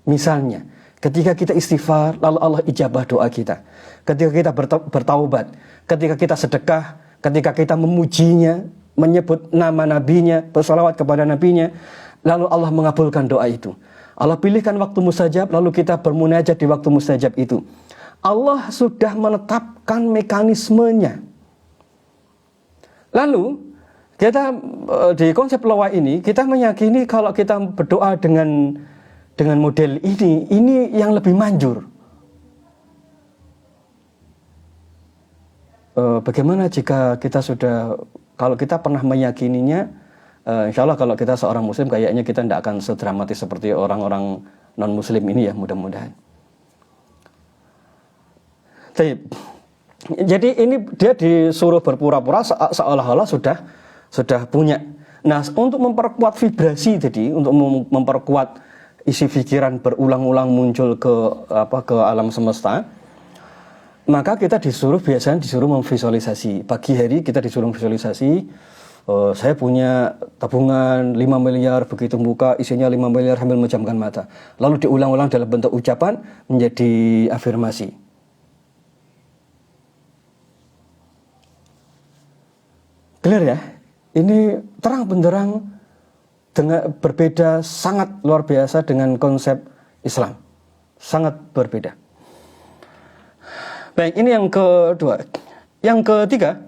Misalnya, ketika kita istighfar, lalu Allah ijabah doa kita. Ketika kita bertaubat, ketika kita sedekah, ketika kita memujinya, menyebut nama nabinya, bersalawat kepada nabinya, lalu Allah mengabulkan doa itu. Allah pilihkan waktu mustajab, lalu kita bermunajat di waktu mustajab itu. Allah sudah menetapkan mekanismenya. Lalu kita di konsep lawa ini, kita meyakini kalau kita berdoa dengan model ini yang lebih manjur. Bagaimana jika kita kalau kita pernah meyakininya, insya Allah kalau kita seorang muslim, kayaknya kita tidak akan sedramatis seperti orang-orang non-muslim ini ya, mudah-mudahan. Jadi ini dia disuruh berpura-pura seolah-olah sudah punya. Nah, untuk memperkuat vibrasi tadi, untuk memperkuat isi pikiran berulang-ulang muncul ke alam semesta, maka kita biasanya disuruh memvisualisasi. Pagi hari kita disuruh visualisasi, saya punya tabungan 5 miliar, begitu buka isinya 5 miliar sambil memejamkan mata. Lalu diulang-ulang dalam bentuk ucapan menjadi afirmasi. Clear ya? Ini terang benderang dengan berbeda, sangat luar biasa dengan konsep Islam. Sangat berbeda. Baik, ini yang kedua. Yang ketiga,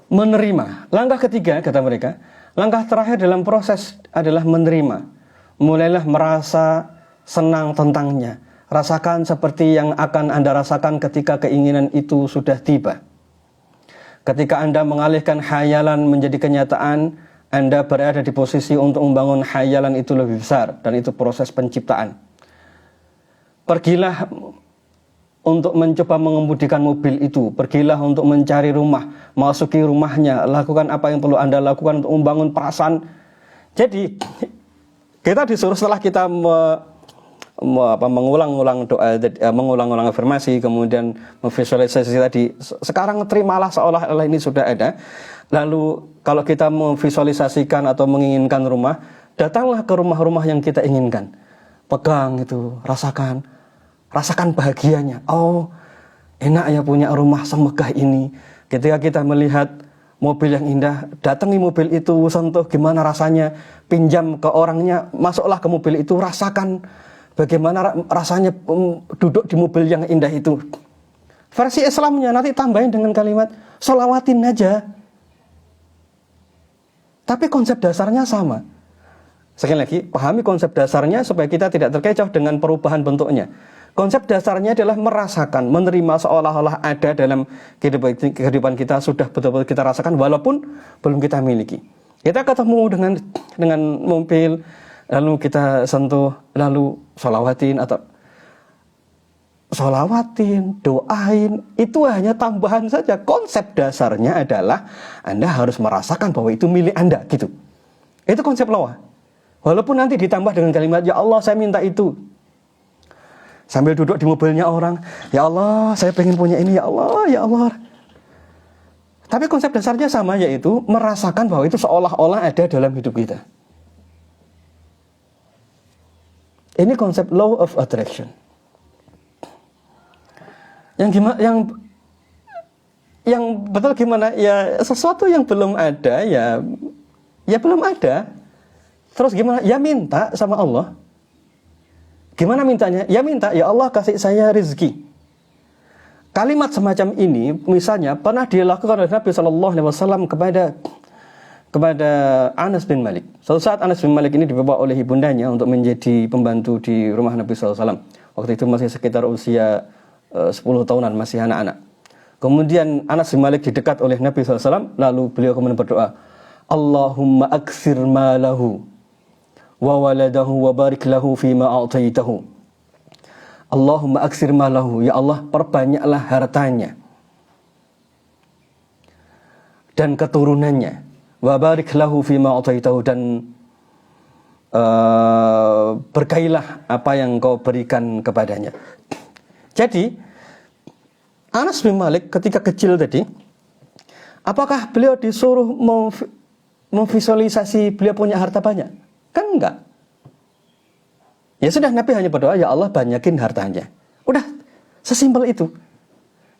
menerima. Langkah ketiga, kata mereka, Langkah terakhir dalam proses adalah menerima. Mulailah merasa senang tentangnya. Rasakan seperti yang akan Anda rasakan ketika keinginan itu sudah tiba. Ketika Anda mengalihkan khayalan menjadi kenyataan, Anda berada di posisi untuk membangun khayalan itu lebih besar, dan itu proses penciptaan. Pergilah untuk mencoba mengemudikan mobil itu, pergilah untuk mencari rumah, masuki rumahnya, lakukan apa yang perlu Anda lakukan untuk membangun perasaan. Jadi kita disuruh setelah kita mengulang-ulang doa, mengulang-ulang afirmasi, kemudian memvisualisasi tadi, sekarang terimalah seolah-olah ini sudah ada. Lalu kalau kita memvisualisasikan atau menginginkan rumah, datanglah ke rumah-rumah yang kita inginkan, pegang itu, rasakan bahagianya. Oh, enak ya punya rumah semegah ini. Ketika kita melihat mobil yang indah, datangi mobil itu, sentuh gimana rasanya, pinjam ke orangnya, masuklah ke mobil itu, rasakan bagaimana rasanya duduk di mobil yang indah itu. Versi Islamnya nanti tambahin dengan kalimat sholawatin aja. Tapi konsep dasarnya sama. Sekali lagi, pahami konsep dasarnya supaya kita tidak terkecoh dengan perubahan bentuknya. Konsep dasarnya adalah merasakan, menerima seolah-olah ada dalam kehidupan kita, sudah betul-betul kita rasakan walaupun belum kita miliki. Kita ketemu dengan mobil, lalu kita sentuh, lalu sholawatin doain, itu hanya tambahan saja. Konsep dasarnya adalah Anda harus merasakan bahwa itu milik Anda, gitu. Itu konsep lawah. Walaupun nanti ditambah dengan kalimat, ya Allah saya minta itu. Sambil duduk di mobilnya orang, ya Allah saya pengen punya ini, ya Allah, ya Allah. Tapi konsep dasarnya sama, yaitu merasakan bahwa itu seolah-olah ada dalam hidup kita. Ini konsep law of attraction. Yang betul gimana? Ya sesuatu yang belum ada, ya belum ada. Terus gimana? Ya minta sama Allah. Gimana mintanya? Ya minta, ya Allah kasih saya rezeki. Kalimat semacam ini misalnya pernah dilakukan oleh Nabi SAW kepada Anas bin Malik. Suatu saat Anas bin Malik ini dibawa oleh ibundanya untuk menjadi pembantu di rumah Nabi SAW. Waktu itu masih sekitar usia 10 tahunan, masih anak-anak. Kemudian Anas bin Malik didekat oleh Nabi SAW, lalu beliau kemudian berdoa, Allahumma aksir malahu wa waladahu wa barik lahu fima a'taitahu. Allahumma aksir malahu, ya Allah perbanyaklah hartanya dan keturunannya, wa barik lahu fima a'taitahu, dan berkailah apa yang kau berikan kepadanya. Jadi Anas bin Malik ketika kecil tadi, apakah beliau disuruh memvisualisasi beliau punya harta banyak? Kan enggak. Ya sudah, Nabi hanya berdoa, ya Allah banyakin hartanya. Udah, sesimpel itu.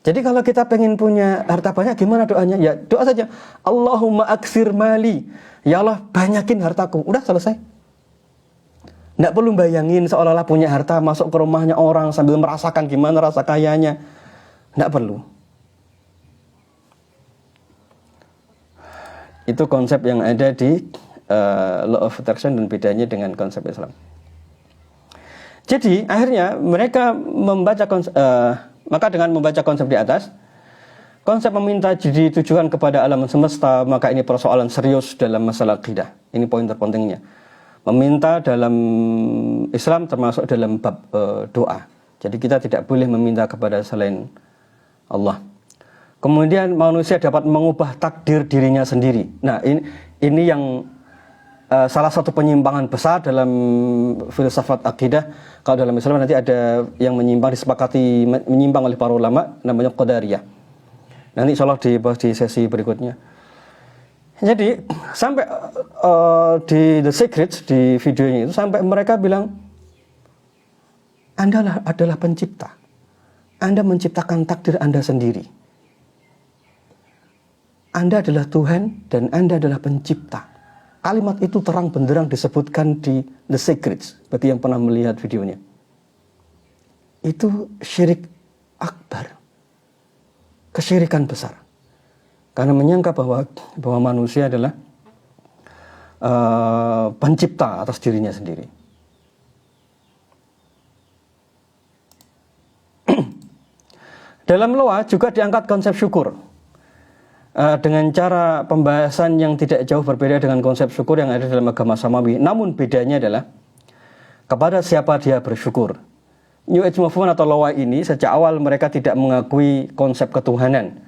Jadi kalau kita pengen punya harta banyak, gimana doanya? Ya doa saja, Allahumma aksir mali, ya Allah banyakin hartaku. Udah, selesai. Nggak perlu bayangin seolah-olah punya harta, masuk ke rumahnya orang sambil merasakan gimana rasa kayanya. Nggak perlu. Itu konsep yang ada di law of attraction dan bedanya dengan konsep Islam. Jadi akhirnya mereka maka dengan membaca konsep di atas, konsep meminta ditujukan kepada alam semesta, maka ini persoalan serius dalam masalah akidah. Ini poin terpentingnya. Meminta dalam Islam termasuk dalam bab doa. Jadi kita tidak boleh meminta kepada selain Allah. Kemudian manusia dapat mengubah takdir dirinya sendiri. Nah, ini yang salah satu penyimpangan besar dalam filsafat akidah. Kalau dalam Islam nanti ada yang disepakati menyimpang oleh para ulama, namanya Qadariyah. Nanti insyaallah dibahas di sesi berikutnya. Jadi sampai di The Secret, di videonya itu, sampai mereka bilang, Anda adalah pencipta. Anda menciptakan takdir Anda sendiri. Anda adalah Tuhan dan Anda adalah pencipta. Kalimat itu terang benderang disebutkan di The Secrets, bagi yang pernah melihat videonya. Itu syirik akbar, kesyirikan besar. Karena menyangka bahwa manusia adalah pencipta atas dirinya sendiri. Dalam loa juga diangkat konsep syukur dengan cara pembahasan yang tidak jauh berbeda dengan konsep syukur yang ada dalam agama Samawi. Namun bedanya adalah kepada siapa dia bersyukur. New Age Movement atau loa ini sejak awal mereka tidak mengakui konsep ketuhanan,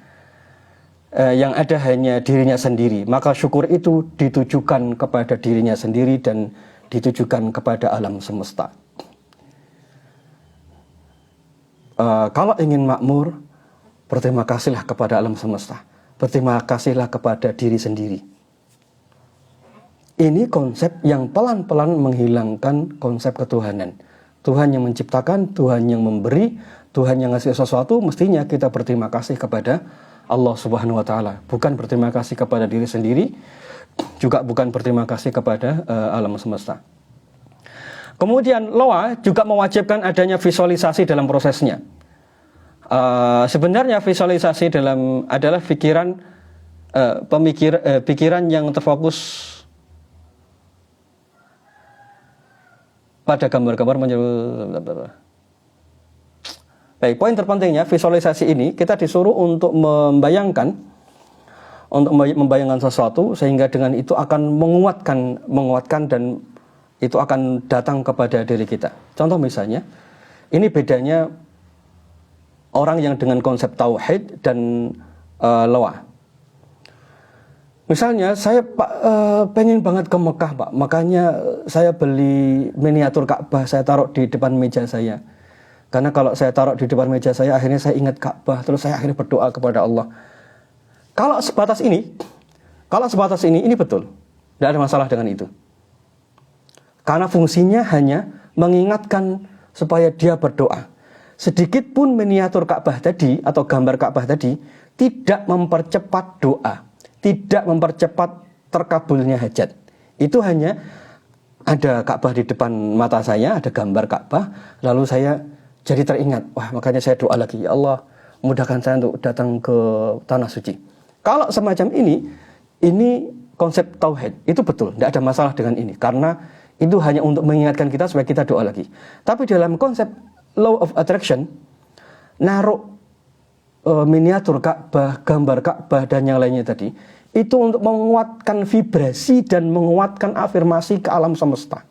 yang ada hanya dirinya sendiri. Maka syukur itu ditujukan kepada dirinya sendiri dan ditujukan kepada alam semesta. Kalau ingin makmur, berterima kasihlah kepada alam semesta, berterima kasihlah kepada diri sendiri. Ini konsep yang pelan-pelan menghilangkan konsep ketuhanan. Tuhan yang menciptakan, Tuhan yang memberi, Tuhan yang ngasih sesuatu, mestinya kita berterima kasih kepada Allah Subhanahu wa taala, bukan berterima kasih kepada diri sendiri, juga bukan berterima kasih kepada alam semesta. Kemudian loa juga mewajibkan adanya visualisasi dalam prosesnya. Sebenarnya visualisasi adalah pikiran yang terfokus pada gambar-gambar Baik, poin terpentingnya visualisasi ini kita disuruh untuk membayangkan sesuatu sehingga dengan itu akan menguatkan dan itu akan datang kepada diri kita. Contoh misalnya, ini bedanya orang yang dengan konsep tauhid dan loa. Misalnya saya pengen banget ke Mekah Pak, makanya saya beli miniatur Ka'bah, saya taruh di depan meja saya. Karena kalau saya taruh di depan meja saya, akhirnya saya ingat Ka'bah, terus saya akhirnya berdoa kepada Allah. Kalau sebatas ini betul, tidak ada masalah dengan itu. Karena fungsinya hanya mengingatkan supaya dia berdoa. Sedikit pun miniatur Ka'bah tadi atau gambar Ka'bah tadi tidak mempercepat doa, tidak mempercepat terkabulnya hajat. Itu hanya ada Ka'bah di depan mata saya, ada gambar Ka'bah, lalu saya jadi teringat, wah makanya saya doa lagi, ya Allah mudahkan saya untuk datang ke tanah suci. Kalau semacam ini konsep tauhid, itu betul, tidak ada masalah dengan ini, karena itu hanya untuk mengingatkan kita supaya kita doa lagi. Tapi dalam konsep law of attraction, naruh miniatur Ka'bah, gambar Ka'bah dan yang lainnya tadi, itu untuk menguatkan vibrasi dan menguatkan afirmasi ke alam semesta.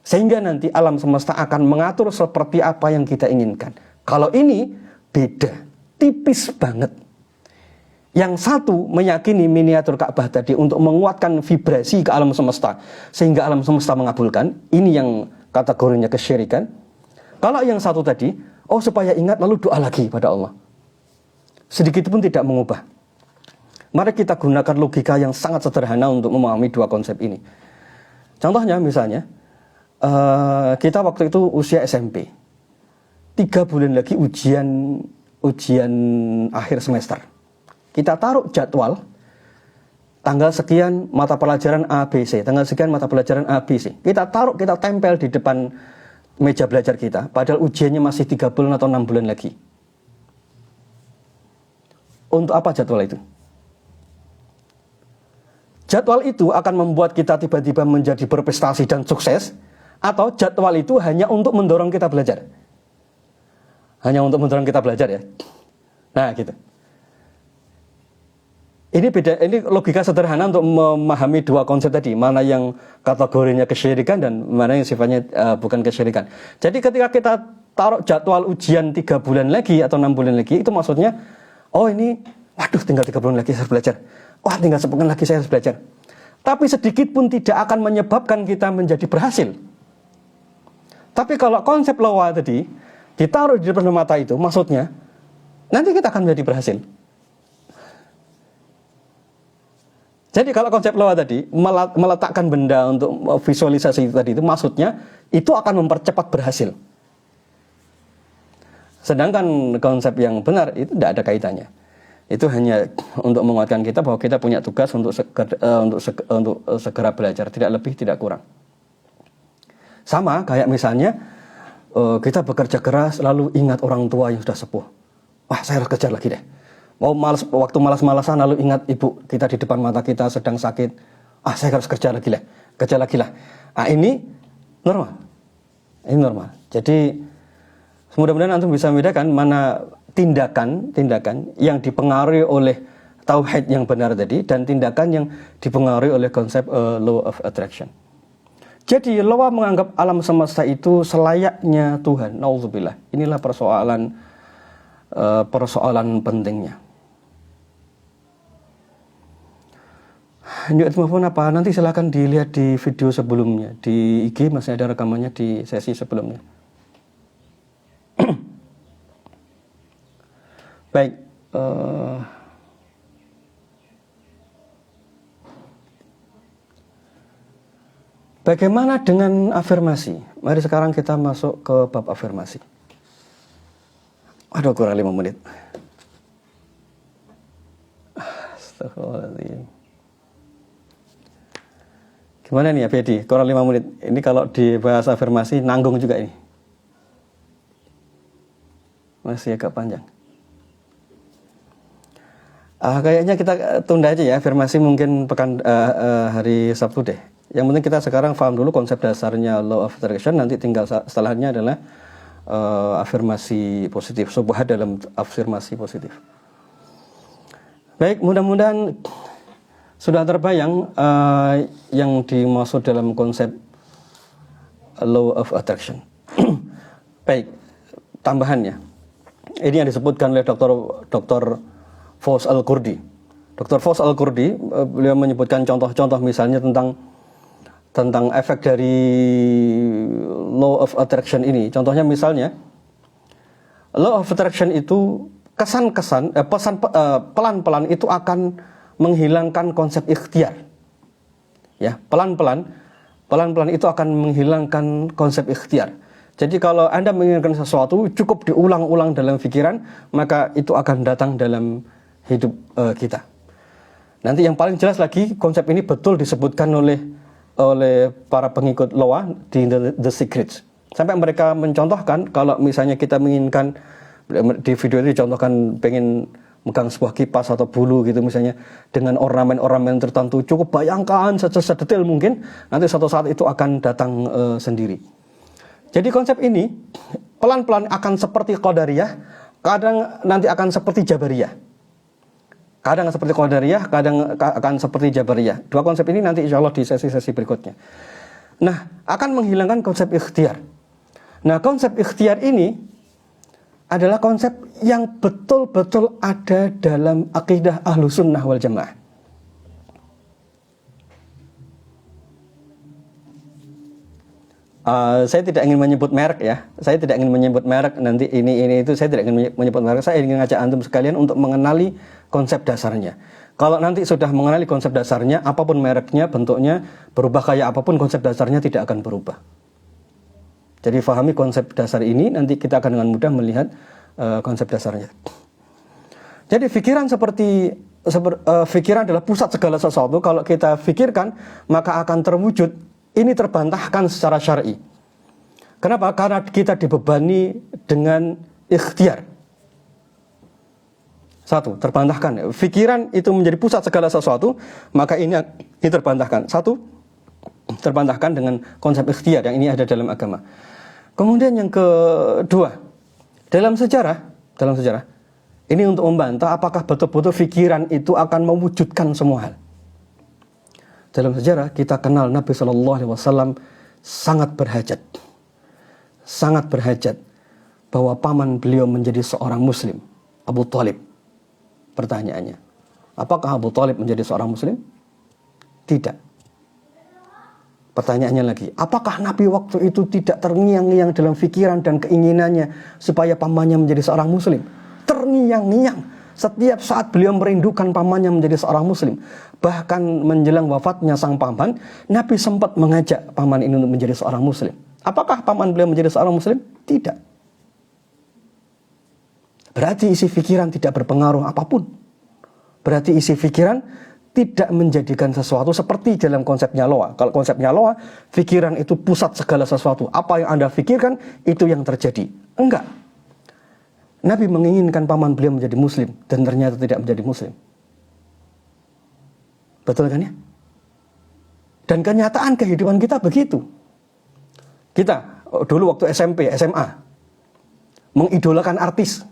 Sehingga nanti alam semesta akan mengatur seperti apa yang kita inginkan. Kalau ini beda, tipis banget. Yang satu meyakini miniatur Ka'bah tadi untuk menguatkan vibrasi ke alam semesta, sehingga alam semesta mengabulkan. Ini yang kategorinya kesyirikan. Kalau yang satu tadi, supaya ingat lalu doa lagi pada Allah. Sedikit pun tidak mengubah. Mari kita gunakan logika yang sangat sederhana untuk memahami dua konsep ini. Contohnya misalnya, kita waktu itu usia SMP, 3 bulan lagi ujian akhir semester. Kita taruh jadwal tanggal sekian mata pelajaran ABC, tanggal sekian mata pelajaran ABC. Kita tempel di depan meja belajar kita, padahal ujiannya masih 3 bulan atau 6 bulan lagi. Untuk apa jadwal itu? Jadwal itu akan membuat kita tiba-tiba menjadi berprestasi dan sukses, atau jadwal itu hanya untuk mendorong kita belajar? Hanya untuk mendorong kita belajar ya. Nah gitu. Ini beda, ini logika sederhana untuk memahami dua konsep tadi, mana yang kategorinya kesyirikan dan mana yang sifatnya bukan kesyirikan. Jadi ketika kita taruh jadwal ujian 3 bulan lagi atau 6 bulan lagi, itu maksudnya, waduh tinggal 3 bulan lagi saya harus belajar. Wah tinggal sepekan lagi saya harus belajar. Tapi sedikit pun tidak akan menyebabkan kita menjadi berhasil. Tapi kalau konsep loa tadi ditaruh di depan mata itu, maksudnya nanti kita akan menjadi berhasil. Jadi kalau konsep loa tadi meletakkan benda untuk visualisasi tadi itu, maksudnya itu akan mempercepat berhasil. Sedangkan konsep yang benar itu tidak ada kaitannya. Itu hanya untuk menguatkan kita bahwa kita punya tugas untuk segera belajar, tidak lebih tidak kurang. Sama kayak misalnya kita bekerja keras lalu ingat orang tua yang sudah sepuh. Wah saya harus kejar lagi deh. Waktu malas-malasan lalu ingat ibu kita di depan mata kita sedang sakit. saya harus kerja lagi lah. Ini normal. Ini normal. Jadi mudah-mudahan antum bisa membedakan mana tindakan yang dipengaruhi oleh tauhid yang benar tadi dan tindakan yang dipengaruhi oleh konsep law of attraction. Jadi Loa menganggap alam semesta itu selayaknya Tuhan. Nauzubillah. Inilah persoalan pentingnya. New Age Movement apa? Nanti silahkan dilihat di video sebelumnya. Di IG masih ada rekamannya di sesi sebelumnya. Baik. Bagaimana dengan afirmasi? Mari sekarang kita masuk ke bab afirmasi. Aduh, kurang 5 menit. Astagfirullahaladzim. Gimana nih ya Fedi? Kurang 5 menit. Ini kalau dibahas afirmasi nanggung juga ini. Masih agak panjang. Kayaknya kita tunda aja ya afirmasi mungkin hari Sabtu deh. Yang penting kita sekarang paham dulu konsep dasarnya law of attraction. Nanti tinggal setelahnya adalah afirmasi positif. Subhat dalam afirmasi positif. Baik, mudah-mudahan sudah terbayang yang dimaksud dalam konsep law of attraction. Baik, tambahannya. Ini yang disebutkan oleh Dr. Fawz Al-Qurdi. Dr. Fawz Al-Qurdi beliau menyebutkan contoh-contoh misalnya tentang efek dari law of attraction ini. Contohnya misalnya law of attraction itu pelan-pelan itu akan menghilangkan konsep ikhtiar. Ya, pelan-pelan itu akan menghilangkan konsep ikhtiar. Jadi kalau Anda menginginkan sesuatu cukup diulang-ulang dalam pikiran, maka itu akan datang dalam hidup kita. Nanti yang paling jelas lagi konsep ini betul disebutkan oleh para pengikut Loa di The Secrets. Sampai mereka mencontohkan kalau misalnya kita menginginkan, di video itu dicontohkan pengen megang sebuah kipas atau bulu gitu misalnya dengan ornamen-ornamen tertentu, cukup bayangkan sedetail mungkin, nanti suatu saat itu akan datang sendiri. Jadi konsep ini pelan-pelan akan seperti Qadariyah, kadang nanti akan seperti Jabariyah. Kadang seperti Qadariyah, kadang akan seperti Jabariyah. Dua konsep ini nanti insya Allah di sesi-sesi berikutnya. Nah, akan menghilangkan konsep ikhtiar. Nah, konsep ikhtiar ini adalah konsep yang betul-betul ada dalam akidah Ahlus Sunnah wal Jamaah. Saya tidak ingin menyebut merek ya. Saya tidak ingin menyebut merek nanti ini itu. Saya tidak ingin menyebut merek. Saya ingin ngajak antum sekalian untuk mengenali konsep dasarnya. Kalau nanti sudah mengenali konsep dasarnya, apapun mereknya, bentuknya, berubah kayak apapun, konsep dasarnya tidak akan berubah. Jadi fahami konsep dasar ini, nanti kita akan dengan mudah melihat konsep dasarnya. Jadi pikiran pikiran adalah pusat segala sesuatu. Kalau kita pikirkan, maka akan terwujud. Ini terbantahkan secara syar'i. Kenapa? Karena kita dibebani dengan ikhtiar. Satu, terbantahkan. Pikiran itu menjadi pusat segala sesuatu, maka ini terbantahkan. Satu, terbantahkan dengan konsep ikhtiar yang ini ada dalam agama. Kemudian yang kedua, dalam sejarah, ini untuk membantah apakah betul-betul pikiran itu akan mewujudkan semua hal. Dalam sejarah kita kenal Nabi SAW sangat berhajat bahwa paman beliau menjadi seorang Muslim, Abu Thalib. Pertanyaannya, apakah Abu Thalib menjadi seorang Muslim? Tidak. Pertanyaannya lagi, apakah Nabi waktu itu tidak terngiang-ngiang dalam pikiran dan keinginannya supaya pamannya menjadi seorang Muslim? Terngiang-ngiang. Setiap saat beliau merindukan pamannya menjadi seorang Muslim. Bahkan menjelang wafatnya sang paman, Nabi sempat mengajak paman ini untuk menjadi seorang Muslim. Apakah paman beliau menjadi seorang Muslim? Tidak. Berarti isi pikiran tidak berpengaruh apapun. Berarti isi pikiran tidak menjadikan sesuatu seperti dalam konsepnya Loa. Kalau konsepnya Loa, pikiran itu pusat segala sesuatu. Apa yang Anda pikirkan, itu yang terjadi. Enggak. Nabi menginginkan paman beliau menjadi Muslim dan ternyata tidak menjadi Muslim. Betul kan ya? Dan kenyataan kehidupan kita begitu. Kita dulu waktu SMP, SMA mengidolakan artis.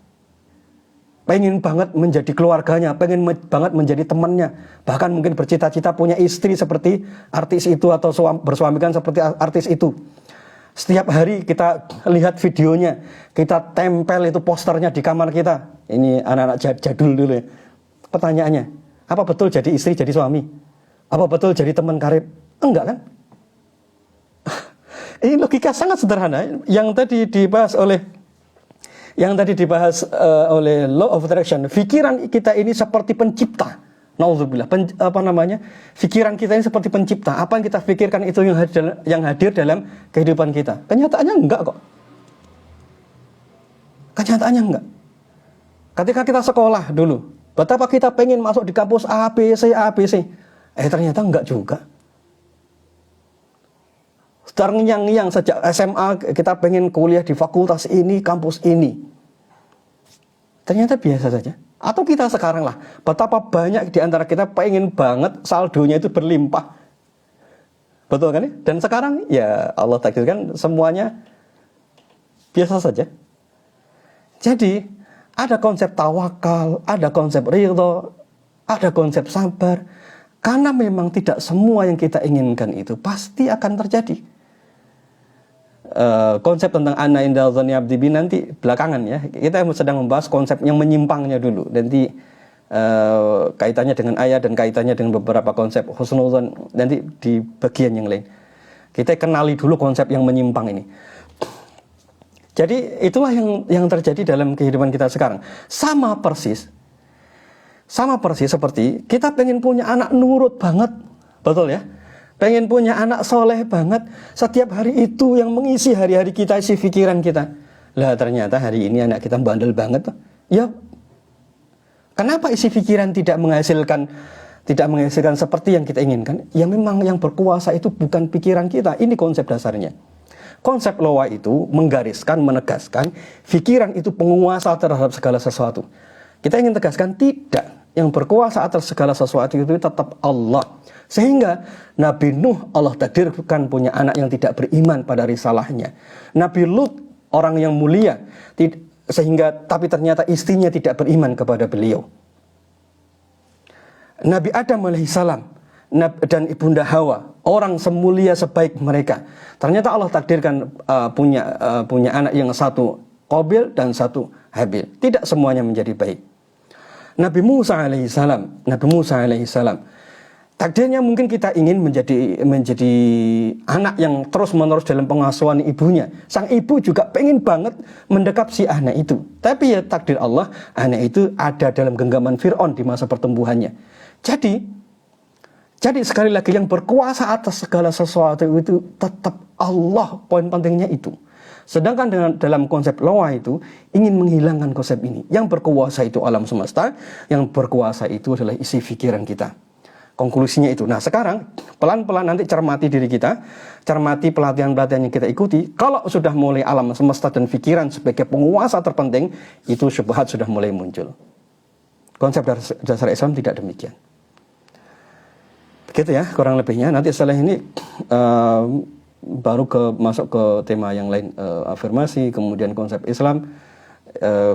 Pengen banget menjadi keluarganya, pengen banget menjadi temannya. Bahkan mungkin bercita-cita punya istri seperti artis itu atau bersuamikan seperti artis itu. Setiap hari kita lihat videonya, kita tempel itu posternya di kamar kita. Ini anak-anak jadul dulu ya. Pertanyaannya, apa betul jadi istri, jadi suami? Apa betul jadi teman karib? Enggak kan? Ini logika sangat sederhana yang tadi dibahas oleh law of attraction. Pikiran kita ini seperti pencipta. Nauzubillah. Pikiran kita ini seperti pencipta. Apa yang kita pikirkan itu yang hadir dalam kehidupan kita. Kenyataannya enggak kok. Kenyataannya enggak. Ketika kita sekolah dulu, betapa kita pengen masuk di kampus ABC. Ternyata enggak juga. Terngiang-ngiang sejak SMA kita pengen kuliah di fakultas ini, kampus ini. Ternyata biasa saja. Atau kita sekarang lah, betapa banyak di antara kita pengen banget saldonya itu berlimpah. Betul kan ya? Dan sekarang ya Allah takdirkan semuanya biasa saja. Jadi ada konsep tawakal, ada konsep ridho, ada konsep sabar. Karena memang tidak semua yang kita inginkan itu pasti akan terjadi. Konsep tentang ana inda dzanni abdi bi nanti belakangan ya. Kita sedang membahas konsep yang menyimpangnya dulu. Nanti kaitannya dengan ayat dan kaitannya dengan beberapa konsep husnudzon nanti di bagian yang lain. Kita kenali dulu konsep yang menyimpang ini. Jadi itulah yang terjadi dalam kehidupan kita sekarang. Sama persis seperti kita pengen punya anak nurut banget, betul ya? Pengen punya anak soleh banget. Setiap hari itu yang mengisi hari-hari kita, isi pikiran kita. Lah ternyata hari ini anak kita bandel banget. Ya, kenapa isi pikiran tidak menghasilkan seperti yang kita inginkan? Ya memang yang berkuasa itu bukan pikiran kita. Ini konsep dasarnya. Konsep loa itu menggariskan, menegaskan pikiran itu penguasa terhadap segala sesuatu. Kita ingin tegaskan tidak. Yang berkuasa atas segala sesuatu itu tetap Allah. Sehingga Nabi Nuh Allah takdirkan punya anak yang tidak beriman pada risalahnya. Nabi Lut orang yang mulia, tapi ternyata istrinya tidak beriman kepada beliau. Nabi Adam alaihissalam dan ibunda Hawa orang semulia sebaik mereka. Ternyata Allah takdirkan punya anak yang satu Qabil dan satu Habil. Tidak semuanya menjadi baik. Nabi Musa alaihissalam, takdirnya mungkin kita ingin menjadi anak yang terus-menerus dalam pengasuhan ibunya. Sang ibu juga pengen banget mendekap si anak itu. Tapi ya takdir Allah, anak itu ada dalam genggaman Fir'aun di masa pertumbuhannya. Jadi sekali lagi yang berkuasa atas segala sesuatu itu tetap Allah. Poin pentingnya itu. Sedangkan dalam konsep loa itu ingin menghilangkan konsep ini. Yang berkuasa itu alam semesta, yang berkuasa itu adalah isi pikiran kita. Konklusinya itu. Nah sekarang pelan-pelan nanti cermati diri kita, cermati pelatihan-pelatihan yang kita ikuti. Kalau sudah mulai alam semesta dan pikiran sebagai penguasa terpenting, itu syubhat sudah mulai muncul. Konsep dasar Islam tidak demikian. Begitu ya kurang lebihnya. Nanti setelah ini baru masuk ke tema yang lain, afirmasi, kemudian konsep Islam,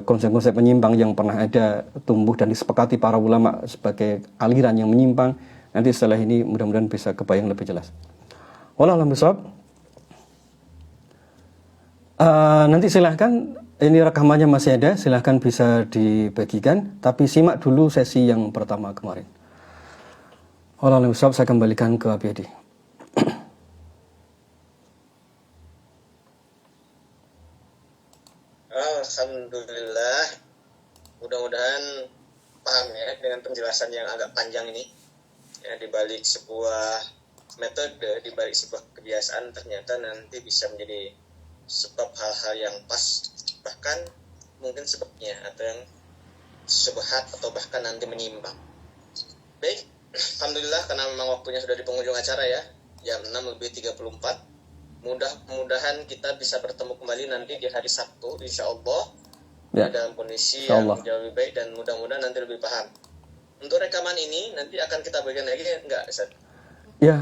konsep-konsep menyimpang yang pernah ada, tumbuh dan disepakati para ulama sebagai aliran yang menyimpang. Nanti setelah ini mudah-mudahan bisa kebayang lebih jelas. Wallahu a'lam bishawab. Nanti silahkan, ini rekamannya masih ada, silahkan bisa dibagikan, tapi simak dulu sesi yang pertama kemarin. Wallahu a'lam bishawab, saya kembalikan ke Abiyadi. Alhamdulillah, mudah-mudahan paham ya dengan penjelasan yang agak panjang ini. Ya, di balik sebuah metode, di balik sebuah kebiasaan ternyata nanti bisa menjadi sebab hal-hal yang pas, bahkan mungkin sebabnya atau yang subhat atau bahkan nanti menyimpang. Baik, alhamdulillah karena memang waktunya sudah di penghujung acara ya, jam 6:34. Mudah-mudahan kita bisa bertemu kembali nanti di hari Sabtu insyaallah ya, dalam kondisi yang jauh lebih baik dan mudah-mudahan nanti lebih paham. Untuk rekaman ini nanti akan kita bagikan lagi enggak Ustaz? Ya,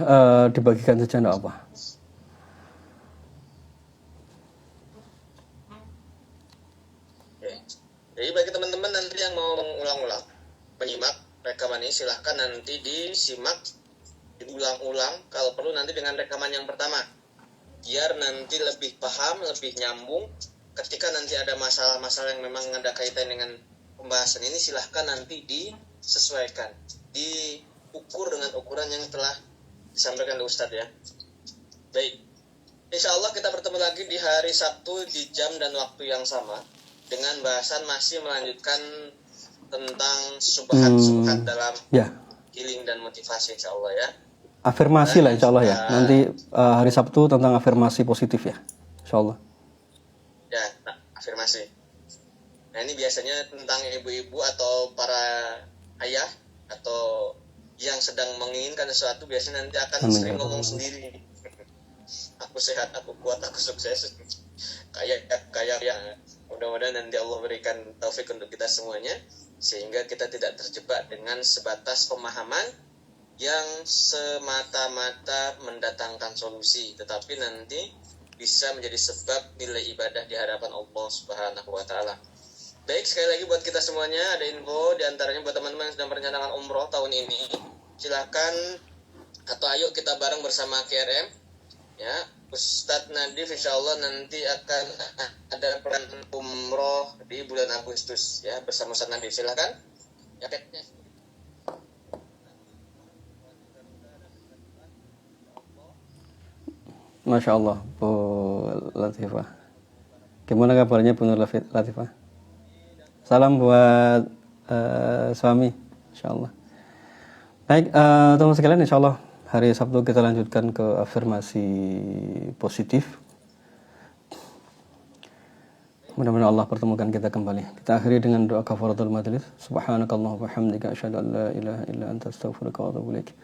dibagikan saja enggak apa. Oke. Jadi bagi teman-teman nanti yang mau mengulang-ulang menyimak rekaman ini, silahkan nanti disimak, diulang-ulang, kalau perlu nanti dengan rekaman yang pertama, biar nanti lebih paham, lebih nyambung. Ketika nanti ada masalah-masalah yang memang ada kaitan dengan pembahasan ini, silahkan nanti disesuaikan, diukur dengan ukuran yang telah disampaikan oleh Ustadz ya. Baik, insya Allah kita bertemu lagi di hari Sabtu di jam dan waktu yang sama, dengan bahasan masih melanjutkan tentang subhat dalam healing dan motivasi, insya Allah ya. Afirmasi lah insya Allah ya. Nanti hari Sabtu tentang afirmasi positif ya, insya Allah. Ya, afirmasi. Nah ini biasanya tentang ibu-ibu atau para ayah atau yang sedang menginginkan sesuatu, biasanya nanti akan sering ngomong sendiri. Aku sehat, aku kuat, aku sukses. Kayak ya. Mudah-mudahan nanti Allah berikan taufik untuk kita semuanya, sehingga kita tidak terjebak dengan sebatas pemahaman yang semata-mata mendatangkan solusi, tetapi nanti bisa menjadi sebab nilai ibadah di hadapan Allah Subhanahu wa Ta'ala. Baik, sekali lagi buat kita semuanya ada info diantaranya buat teman-teman yang sedang merencanakan umroh tahun ini, silakan atau ayo kita bareng bersama KRM ya. Ustadz Nadif insya Allah nanti akan ada peran umroh di bulan Agustus ya bersama Ustadz Nadif, silakan ya. Masya Allah, Bu Latifah. Gimana kabarnya Bu Latifah? Salam buat suami, insya Allah. Baik, teman sekalian, insya Allah hari Sabtu kita lanjutkan ke afirmasi positif. Mudah-mudahan Allah pertemukan kita kembali. Kita akhiri dengan doa kafaratul majlis. Subhanakallahumma wa bihamdika asyhadu an la ilaha illa anta astaghfiruka wa atubu ilaik.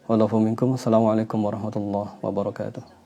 Wallahu minkum. Assalamualaikum warahmatullahi wabarakatuh.